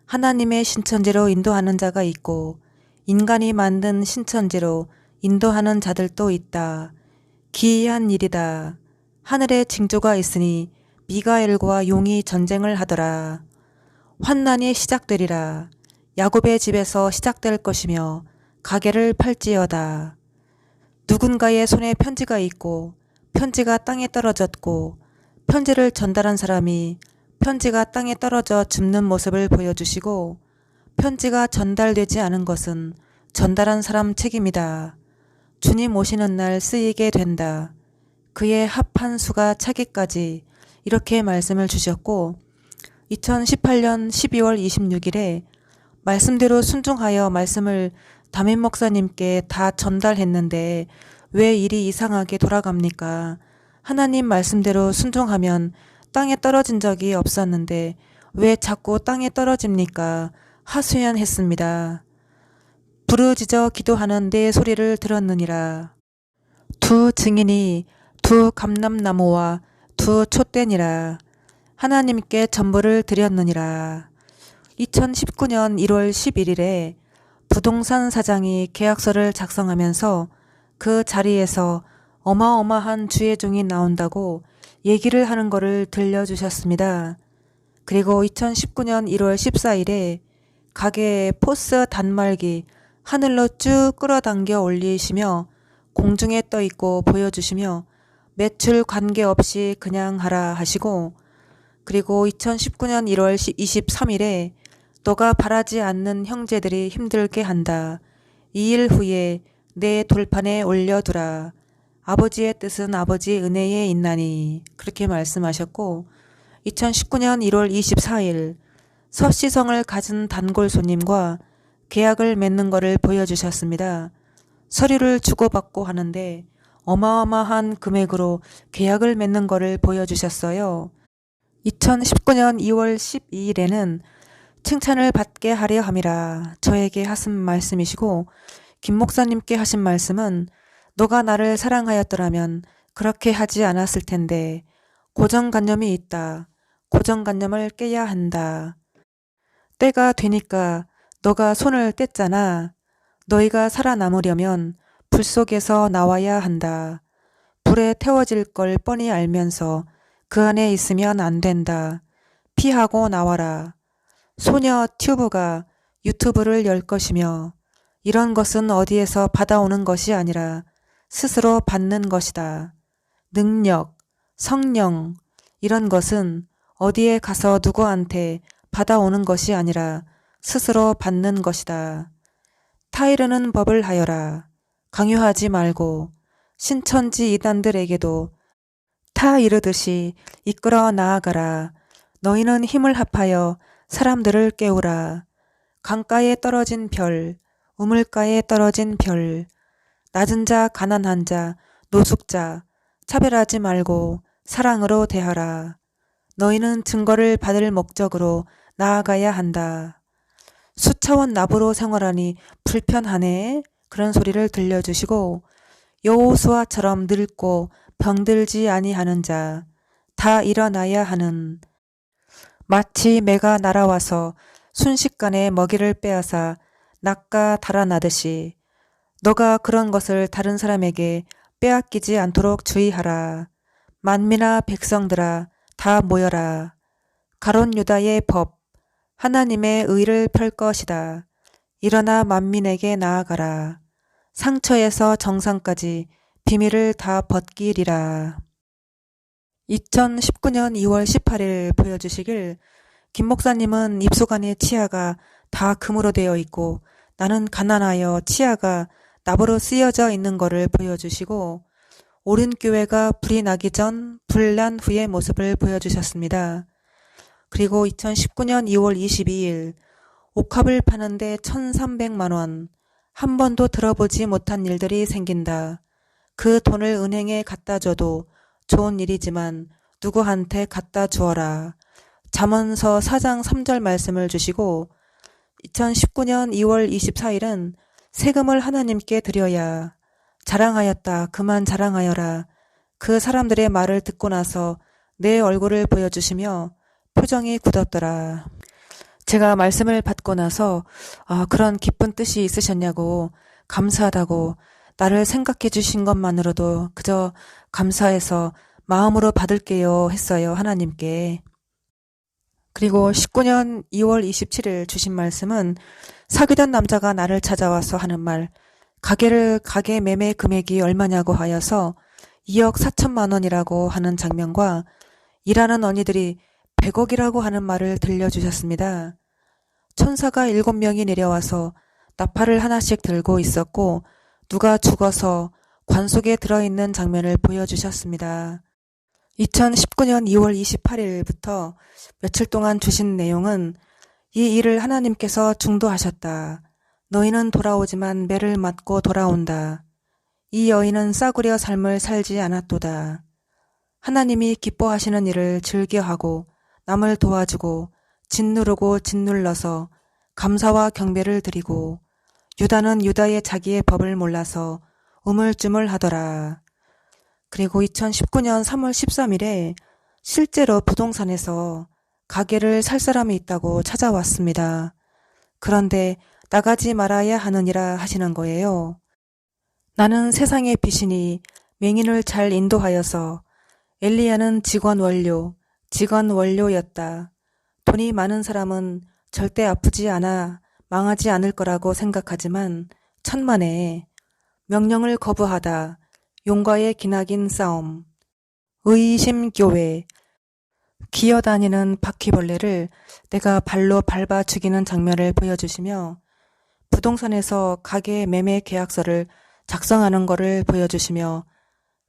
하나님의 신천지로 인도하는 자가 있고 인간이 만든 신천지로 인도하는 자들도 있다. 기이한 일이다. 하늘에 징조가 있으니 미가엘과 용이 전쟁을 하더라. 환난이 시작되리라. 야곱의 집에서 시작될 것이며 가게를 팔지어다. 누군가의 손에 편지가 있고 편지가 땅에 떨어졌고 편지를 전달한 사람이 편지가 땅에 떨어져 죽는 모습을 보여주시고 편지가 전달되지 않은 것은 전달한 사람 책임이다. 주님 오시는 날 쓰이게 된다. 그의 합한 수가 차기까지 이렇게 말씀을 주셨고 2018년 12월 26일에 말씀대로 순종하여 말씀을 담임 목사님께 다 전달했는데 왜 일이 이상하게 돌아갑니까? 하나님 말씀대로 순종하면 땅에 떨어진 적이 없었는데 왜 자꾸 땅에 떨어집니까? 하소연했습니다. 부르짖어 기도하는 내 소리를 들었느니라. 두 증인이 두 감람나무와 두 촛대니라. 하나님께 전부를 드렸느니라. 2019년 1월 11일에 부동산 사장이 계약서를 작성하면서 그 자리에서 어마어마한 주의종이 나온다고 얘기를 하는 거를 들려주셨습니다. 그리고 2019년 1월 14일에 가게에 포스 단말기 하늘로 쭉 끌어당겨 올리시며 공중에 떠 있고 보여주시며 매출 관계없이 그냥 하라 하시고, 그리고 2019년 1월 23일에 너가 바라지 않는 형제들이 힘들게 한다. 2일 후에 내 돌판에 올려두라. 아버지의 뜻은 아버지 은혜에 있나니. 그렇게 말씀하셨고, 2019년 1월 24일 섭씨성을 가진 단골 손님과 계약을 맺는 것을 보여주셨습니다. 서류를 주고받고 하는데 어마어마한 금액으로 계약을 맺는 것을 보여주셨어요. 2019년 2월 12일에는 칭찬을 받게 하려 함이라 저에게 하신 말씀이시고, 김 목사님께 하신 말씀은 너가 나를 사랑하였더라면 그렇게 하지 않았을 텐데 고정관념이 있다. 고정관념을 깨야 한다. 때가 되니까 너가 손을 뗐잖아. 너희가 살아남으려면 불 속에서 나와야 한다. 불에 태워질 걸 뻔히 알면서 그 안에 있으면 안 된다. 피하고 나와라. 소녀 튜브가 유튜브를 열 것이며 이런 것은 어디에서 받아오는 것이 아니라 스스로 받는 것이다. 능력, 성령 이런 것은 어디에 가서 누구한테 받아오는 것이 아니라 스스로 받는 것이다. 타이르는 법을 하여라. 강요하지 말고 신천지 이단들에게도 타 이르듯이 이끌어 나아가라. 너희는 힘을 합하여 사람들을 깨우라. 강가에 떨어진 별, 우물가에 떨어진 별, 낮은 자, 가난한 자, 노숙자, 차별하지 말고 사랑으로 대하라. 너희는 증거를 받을 목적으로 나아가야 한다. 수차원 납으로 생활하니 불편하네. 그런 소리를 들려주시고, 여호수아처럼 늙고 병들지 아니하는 자, 다 일어나야 하는, 마치 매가 날아와서 순식간에 먹이를 빼앗아 낚아 달아나듯이 너가 그런 것을 다른 사람에게 빼앗기지 않도록 주의하라. 만민아 백성들아 다 모여라. 가롯 유다의 법, 하나님의 의를 펼 것이다. 일어나 만민에게 나아가라. 상처에서 정상까지 비밀을 다 벗기리라. 2019년 2월 18일 보여주시길, 김 목사님은 입술안에 치아가 다 금으로 되어 있고 나는 가난하여 치아가 납으로 쓰여져 있는 것을 보여주시고, 오륜교회가 불이 나기 전 불난 후의 모습을 보여주셨습니다. 그리고 2019년 2월 22일 옥합을 파는데 1,300만 원, 한 번도 들어보지 못한 일들이 생긴다. 그 돈을 은행에 갖다 줘도 좋은 일이지만 누구한테 갖다 주어라. 잠언서 4장 3절 말씀을 주시고, 2019년 2월 24일은 세금을 하나님께 드려야, 자랑하였다 그만 자랑하여라. 그 사람들의 말을 듣고 나서 내 얼굴을 보여주시며 표정이 굳었더라. 제가 말씀을 받고 나서 그런 기쁜 뜻이 있으셨냐고, 감사하다고, 나를 생각해 주신 것만으로도 그저 감사해서 마음으로 받을게요 했어요, 하나님께. 그리고 19년 2월 27일 주신 말씀은 사귀던 남자가 나를 찾아와서 하는 말, 가게 매매 금액이 얼마냐고 하여서 2억 4천만 원이라고 하는 장면과 일하는 언니들이 100억이라고 하는 말을 들려주셨습니다. 천사가 7명이 내려와서 나팔을 하나씩 들고 있었고 누가 죽어서 관 속에 들어있는 장면을 보여주셨습니다. 2019년 2월 28일부터 며칠 동안 주신 내용은 이 일을 하나님께서 중도하셨다. 너희는 돌아오지만 매를 맞고 돌아온다. 이 여인은 싸구려 삶을 살지 않았도다. 하나님이 기뻐하시는 일을 즐겨하고 남을 도와주고 짓누르고 짓눌러서 감사와 경배를 드리고 유다는 유다의 자기의 법을 몰라서 우물쭈물하더라. 그리고 2019년 3월 13일에 실제로 부동산에서 가게를 살 사람이 있다고 찾아왔습니다. 그런데 나가지 말아야 하느니라 하시는 거예요. 나는 세상의 빛이니 맹인을 잘 인도하여서 엘리야는 직원 원료였다. 돈이 많은 사람은 절대 아프지 않아 망하지 않을 거라고 생각하지만 천만에 명령을 거부하다 용과의 기나긴 싸움 의심교회 기어다니는 바퀴벌레를 내가 발로 밟아 죽이는 장면을 보여주시며 부동산에서 가게 매매 계약서를 작성하는 것을 보여주시며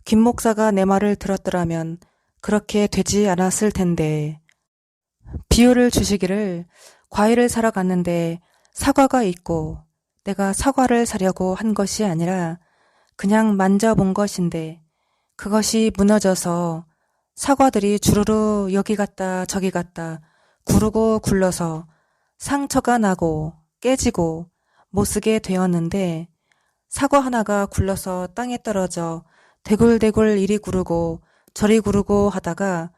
김 목사가 내 말을 들었더라면 그렇게 되지 않았을 텐데 비유를 주시기를 과일을 사러 갔는데 사과가 있고 내가 사과를 사려고 한 것이 아니라 그냥 만져본 것인데 그것이 무너져서 사과들이 주르르 여기 갔다 저기 갔다 구르고 굴러서 상처가 나고 깨지고 못쓰게 되었는데 사과 하나가 굴러서 땅에 떨어져 대굴대굴 이리 구르고 저리 구르고 하다가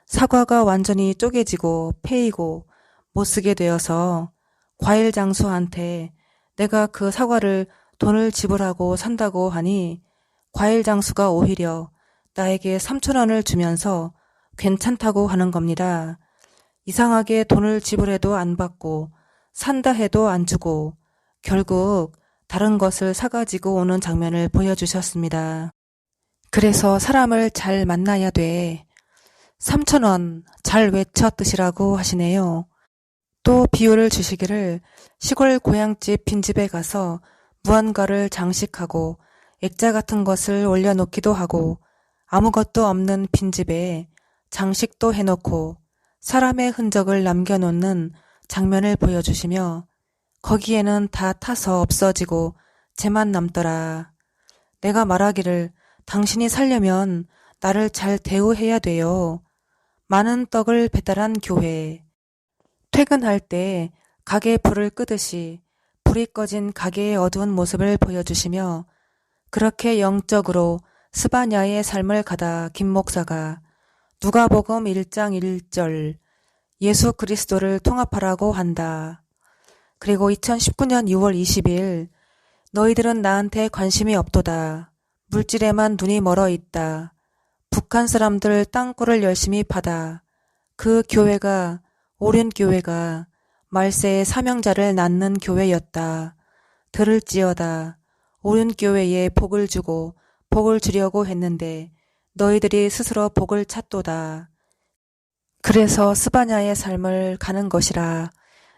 사과가 완전히 쪼개지고 패이고 못쓰게 되어서 과일 장수한테 내가 그 사과를 돈을 지불하고 산다고 하니 과일 장수가 오히려 나에게 3,000원을 주면서 괜찮다고 하는 겁니다. 이상하게 돈을 지불해도 안 받고 산다 해도 안 주고 결국 다른 것을 사가지고 오는 장면을 보여주셨습니다. 그래서 사람을 잘 만나야 돼. 3,000원 잘 외쳐 뜨시라고 하시네요. 또 비유를 주시기를 시골 고향집 빈집에 가서 무언가를 장식하고 액자 같은 것을 올려놓기도 하고 아무것도 없는 빈집에 장식도 해놓고 사람의 흔적을 남겨놓는 장면을 보여주시며 거기에는 다 타서 없어지고 쟤만 남더라. 내가 말하기를 당신이 살려면 나를 잘 대우해야 돼요. 많은 떡을 배달한 교회. 퇴근할 때 가게 불을 끄듯이 불이 꺼진 가게의 어두운 모습을 보여주시며 그렇게 영적으로 스바냐의 삶을 가다 김 목사가 누가복음 1장 1절 예수 그리스도를 통합하라고 한다. 그리고 2019년 6월 20일 너희들은 나한테 관심이 없도다. 물질에만 눈이 멀어 있다. 북한 사람들 땅굴을 열심히 파다. 그 교회가 오륜교회가 말세의 사명자를 낳는 교회였다. 들을지어다. 오륜교회에 복을 주고 복을 주려고 했는데 너희들이 스스로 복을 찾도다. 그래서 스바냐의 삶을 가는 것이라.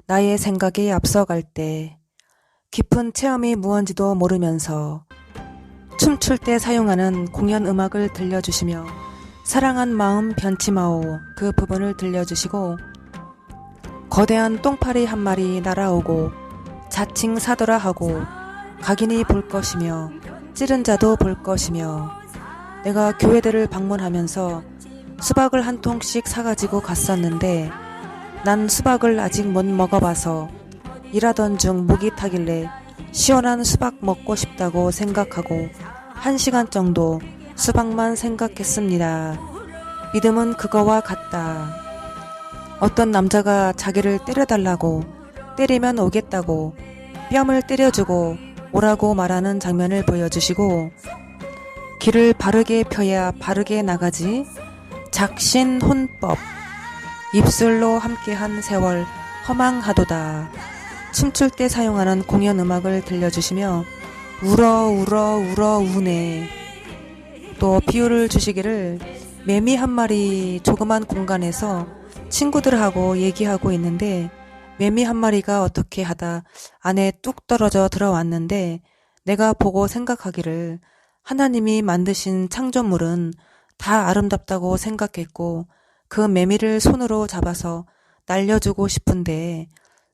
나의 생각이 앞서갈 때 깊은 체험이 무언지도 모르면서 춤출 때 사용하는 공연 음악을 들려주시며 사랑한 마음 변치마오 그 부분을 들려주시고 거대한 똥파리 한 마리 날아오고 자칭 사더라 하고 각인이 볼 것이며 찌른 자도 볼 것이며 내가 교회들을 방문하면서 수박을 한 통씩 사가지고 갔었는데 난 수박을 아직 못 먹어봐서 일하던 중 목이 타길래 시원한 수박 먹고 싶다고 생각하고 1시간 정도 수박만 생각했습니다. 믿음은 그거와 같다. 어떤 남자가 자기를 때려달라고 때리면 오겠다고 뺨을 때려주고 오라고 말하는 장면을 보여주시고 길을 바르게 펴야 바르게 나가지 작신혼법 입술로 함께한 세월 허망하도다. 춤출 때 사용하는 공연 음악을 들려주시며 울어 울어 울어 우네. 또 비유를 주시기를 매미 한 마리 조그만 공간에서 친구들하고 얘기하고 있는데 매미 한 마리가 어떻게 하다 안에 뚝 떨어져 들어왔는데 내가 보고 생각하기를 하나님이 만드신 창조물은 다 아름답다고 생각했고 그 매미를 손으로 잡아서 날려주고 싶은데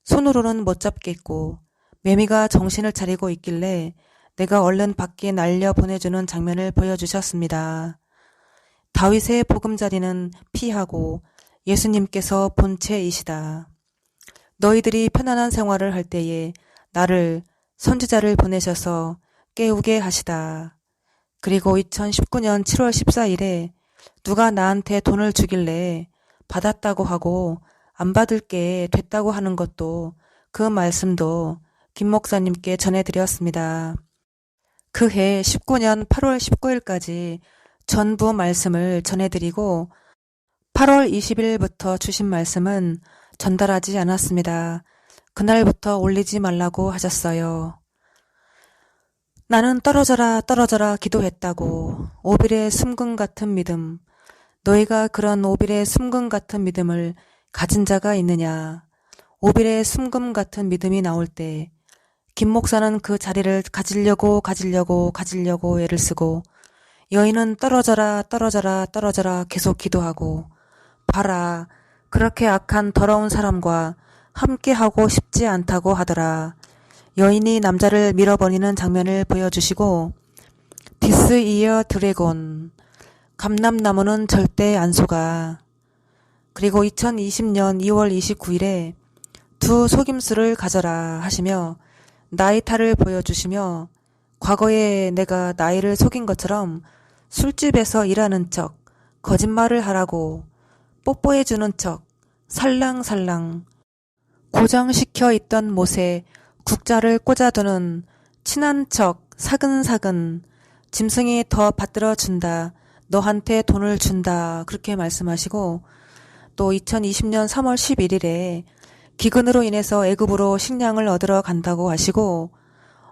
손으로는 못 잡겠고 매미가 정신을 차리고 있길래 내가 얼른 밖에 날려 보내주는 장면을 보여주셨습니다. 다윗의 보금자리는 피하고 예수님께서 본체이시다. 너희들이 편안한 생활을 할 때에 나를 선지자를 보내셔서 깨우게 하시다. 그리고 2019년 7월 14일에 누가 나한테 돈을 주길래 받았다고 하고 안 받을게 됐다고 하는 것도 그 말씀도 김 목사님께 전해드렸습니다. 그해 19년 8월 19일까지 전부 말씀을 전해드리고 8월 20일부터 주신 말씀은 전달하지 않았습니다. 그날부터 올리지 말라고 하셨어요. 나는 떨어져라 떨어져라 기도했다고. 오빌의 숨금 같은 믿음. 너희가 그런 오빌의 숨금 같은 믿음을 가진 자가 있느냐. 오빌의 숨금 같은 믿음이 나올 때 김 목사는 그 자리를 가지려고 애를 쓰고 여인은 떨어져라 떨어져라 떨어져라 계속 기도하고 봐라 그렇게 악한 더러운 사람과 함께하고 싶지 않다고 하더라. 여인이 남자를 밀어버리는 장면을 보여주시고 This year dragon 감람나무는 절대 안 속아. 그리고 2020년 2월 29일에 두 속임수를 가져라 하시며 나이타를 보여주시며 과거에 내가 나이를 속인 것처럼 술집에서 일하는 척 거짓말을 하라고 뽀뽀해주는 척 살랑살랑 고정시켜 있던 못에 국자를 꽂아두는 친한 척 사근사근 짐승이 더 받들어준다. 너한테 돈을 준다. 그렇게 말씀하시고 또 2020년 3월 11일에 기근으로 인해서 애굽으로 식량을 얻으러 간다고 하시고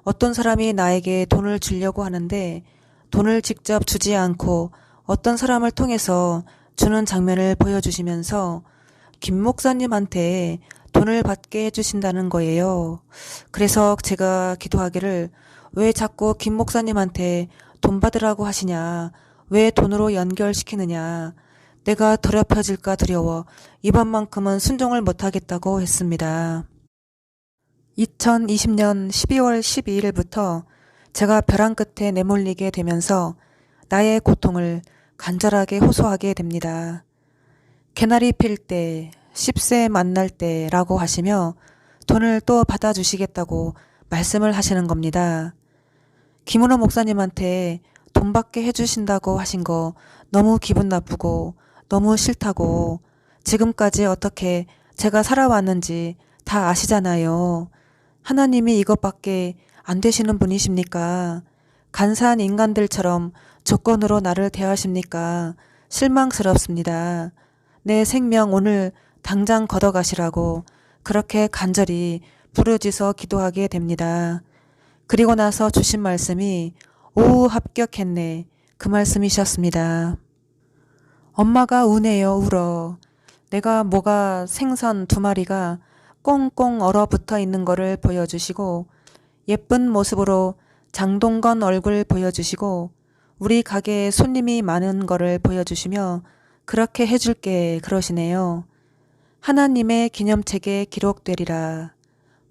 어떤 사람이 나에게 돈을 주려고 하는데 돈을 직접 주지 않고 어떤 사람을 통해서 주는 장면을 보여주시면서 김 목사님한테 돈을 받게 해주신다는 거예요. 그래서 제가 기도하기를 왜 자꾸 김 목사님한테 돈 받으라고 하시냐. 왜 돈으로 연결시키느냐. 내가 더럽혀질까 두려워 이번만큼은 순종을 못하겠다고 했습니다. 2020년 12월 12일부터 제가 벼랑 끝에 내몰리게 되면서 나의 고통을 간절하게 호소하게 됩니다. 개나리 필 때, 10세 만날 때라고 하시며 돈을 또 받아주시겠다고 말씀을 하시는 겁니다. 김은호 목사님한테 돈 받게 해주신다고 하신 거 너무 기분 나쁘고 너무 싫다고 지금까지 어떻게 제가 살아왔는지 다 아시잖아요. 하나님이 이것밖에 안 되시는 분이십니까? 간사한 인간들처럼 조건으로 나를 대하십니까? 실망스럽습니다. 내 생명 오늘 당장 걷어가시라고 그렇게 간절히 부르짖어 기도하게 됩니다. 그리고 나서 주신 말씀이 오후 합격했네. 그 말씀이셨습니다. 엄마가 우네요 울어. 내가 뭐가 생선 2마리가 꽁꽁 얼어붙어 있는 거를 보여주시고 예쁜 모습으로 장동건 얼굴 보여주시고 우리 가게에 손님이 많은 거를 보여주시며 그렇게 해줄게 그러시네요. 하나님의 기념책에 기록되리라.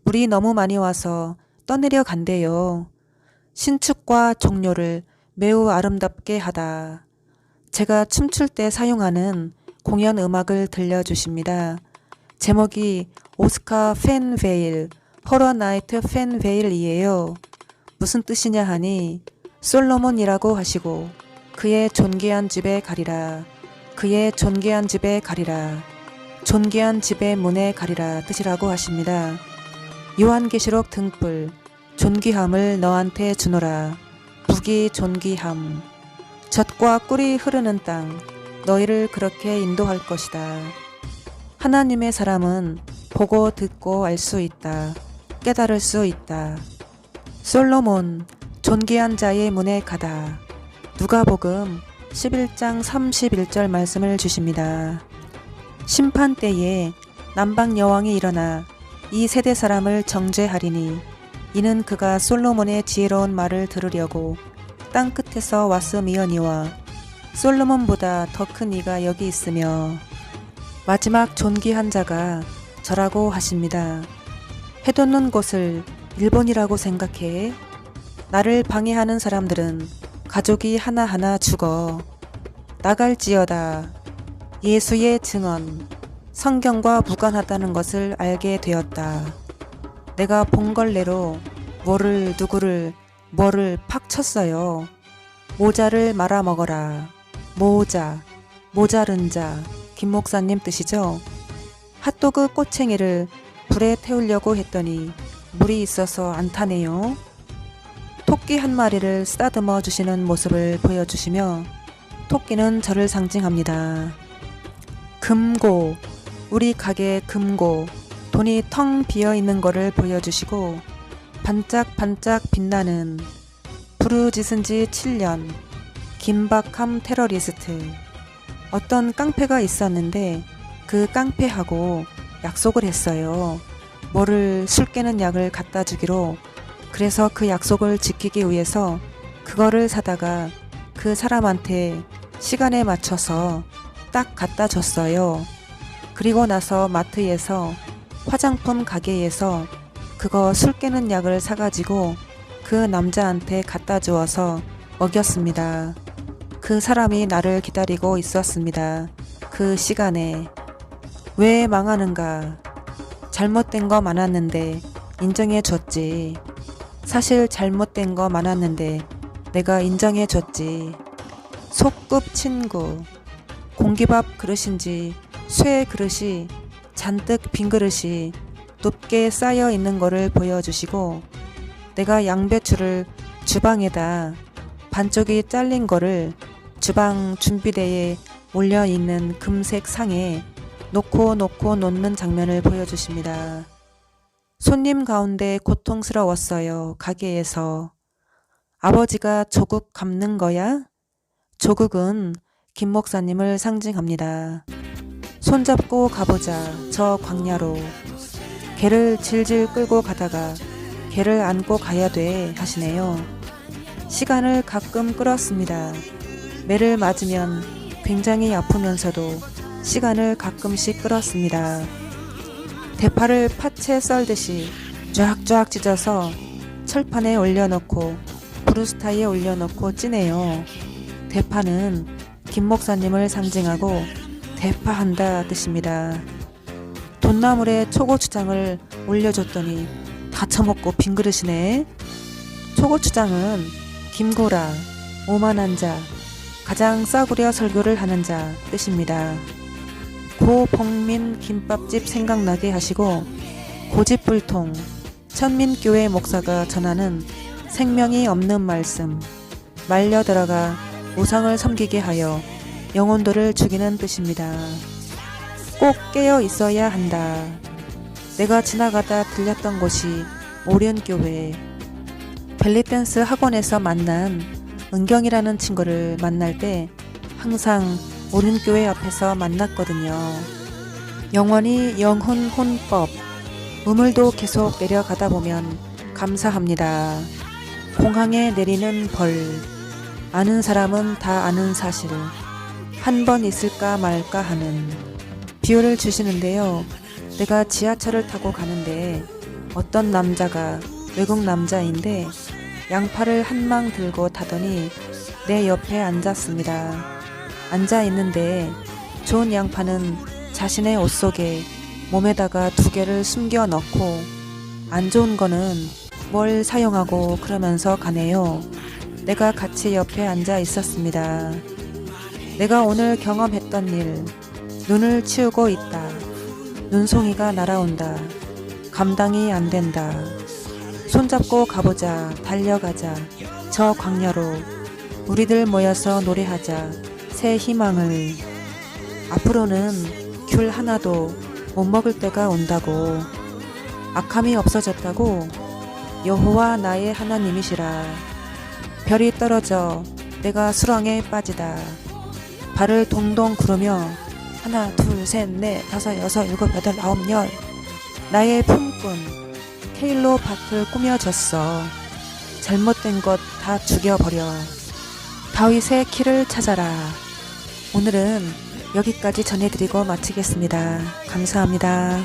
물이 너무 많이 와서 떠내려 간대요. 신축과 종료를 매우 아름답게 하다. 제가 춤출 때 사용하는 공연 음악을 들려주십니다. 제목이 오스카 팬베일, 호러 나이트 팬베일이에요. 무슨 뜻이냐 하니 솔로몬이라고 하시고 그의 존귀한 집에 가리라. 그의 존귀한 집에 가리라. 존귀한 집의 문에 가리라 뜻이라고 하십니다. 요한계시록 등불 존귀함을 너한테 주노라. 북이 존귀함. 젖과 꿀이 흐르는 땅 너희를 그렇게 인도할 것이다. 하나님의 사람은 보고 듣고 알 수 있다. 깨달을 수 있다. 솔로몬 존귀한 자의 문에 가다. 누가복음 11장 31절 말씀을 주십니다. 심판 때에 남방 여왕이 일어나 이 세대 사람을 정죄하리니 이는 그가 솔로몬의 지혜로운 말을 들으려고 땅 끝에서 왔음이어니와 솔로몬보다 더 큰 이가 여기 있으며 마지막 존귀한 자가 저라고 하십니다. 해돋는 곳을 일본이라고 생각해. 나를 방해하는 사람들은 가족이 하나하나 죽어. 나갈지어다. 예수의 증언, 성경과 무관하다는 것을 알게 되었다. 내가 봉걸레로 누구를 뭐를 팍 쳤어요. 모자를 말아먹어라. 모자른 자, 김 목사님 뜻이죠. 핫도그 꼬챙이를 불에 태우려고 했더니 물이 있어서 안 타네요. 토끼 한 마리를 쓰다듬어 주시는 모습을 보여주시며 토끼는 저를 상징합니다. 금고, 우리 가게 금고, 돈이 텅 비어있는 거를 보여주시고 반짝반짝 빛나는 부르짖은 지 7년 긴박함 테러리스트. 어떤 깡패가 있었는데 그 깡패하고 약속을 했어요. 술 깨는 약을 갖다 주기로. 그래서 그 약속을 지키기 위해서 그거를 사다가 그 사람한테 시간에 맞춰서 딱 갖다 줬어요. 그리고 나서 마트에서 화장품 가게에서 그거 술 깨는 약을 사가지고 그 남자한테 갖다 주어서 먹였습니다. 그 사람이 나를 기다리고 있었습니다. 그 시간에. 왜 망하는가? 잘못된 거 많았는데 인정해 줬지. 사실 잘못된 거 많았는데 내가 인정해 줬지. 소꿉 친구. 공기밥 그릇인지 쇠 그릇이 잔뜩 빈 그릇이 높게 쌓여 있는 거를 보여주시고 내가 양배추를 주방에다 반쪽이 잘린 거를 주방 준비대에 올려 있는 금색 상에 놓고 놓는 장면을 보여주십니다. 손님 가운데 고통스러웠어요. 가게에서. 아버지가 조국 갚는 거야? 조국은 김 목사님을 상징합니다. 손잡고 가보자 저 광야로. 개를 질질 끌고 가다가 개를 안고 가야 돼 하시네요. 시간을 가끔 끌었습니다. 매를 맞으면 굉장히 아프면서도 시간을 가끔씩 끌었습니다. 대파를 팥에 썰듯이 쫙쫙 찢어서 철판에 올려놓고 브루스타에 올려놓고 찌네요. 대파는 김 목사님을 상징하고 대파한다 뜻입니다. 돈나물에 초고추장을 올려줬더니 다 처먹고 빈 그릇이네. 초고추장은 김고라, 오만한 자, 가장 싸구려 설교를 하는 자 뜻입니다. 고복민 김밥집 생각나게 하시고 고집불통 천민교회 목사가 전하는 생명이 없는 말씀, 말려 들어가 우상을 섬기게 하여 영혼들을 죽이는 뜻입니다. 꼭 깨어 있어야 한다. 내가 지나가다 들렸던 곳이 오륜교회. 벨리댄스 학원에서 만난 은경이라는 친구를 만날 때 항상 오륜교회 앞에서 만났거든요. 영원히 영혼 혼법. 우물도 계속 내려가다 보면 감사합니다. 공항에 내리는 벌. 아는 사람은 다 아는 사실. 한 번 있을까 말까 하는. 비유를 주시는데요. 내가 지하철을 타고 가는데 어떤 남자가 외국 남자인데 양팔을 한 망 들고 타더니 내 옆에 앉았습니다. 앉아 있는데 좋은 양파는 자신의 옷 속에 몸에다가 2개를 숨겨 넣고 안 좋은 거는 뭘 사용하고 그러면서 가네요. 내가 같이 옆에 앉아 있었습니다. 내가 오늘 경험했던 일, 눈을 치우고 있다. 눈송이가 날아온다. 감당이 안 된다. 손잡고 가보자. 달려가자. 저 광야로. 우리들 모여서 노래하자. 새 희망을. 앞으로는 귤 하나도 못 먹을 때가 온다고. 악함이 없어졌다고. 여호와 나의 하나님이시라. 별이 떨어져 내가 수렁에 빠지다. 발을 동동 구르며 하나 둘 셋 넷 다섯 여섯 일곱 여덟 아홉 열. 나의 품꾼 케일로 밭을 꾸며줬어. 잘못된 것 다 죽여버려. 다윗의 키를 찾아라. 오늘은 여기까지 전해드리고 마치겠습니다. 감사합니다.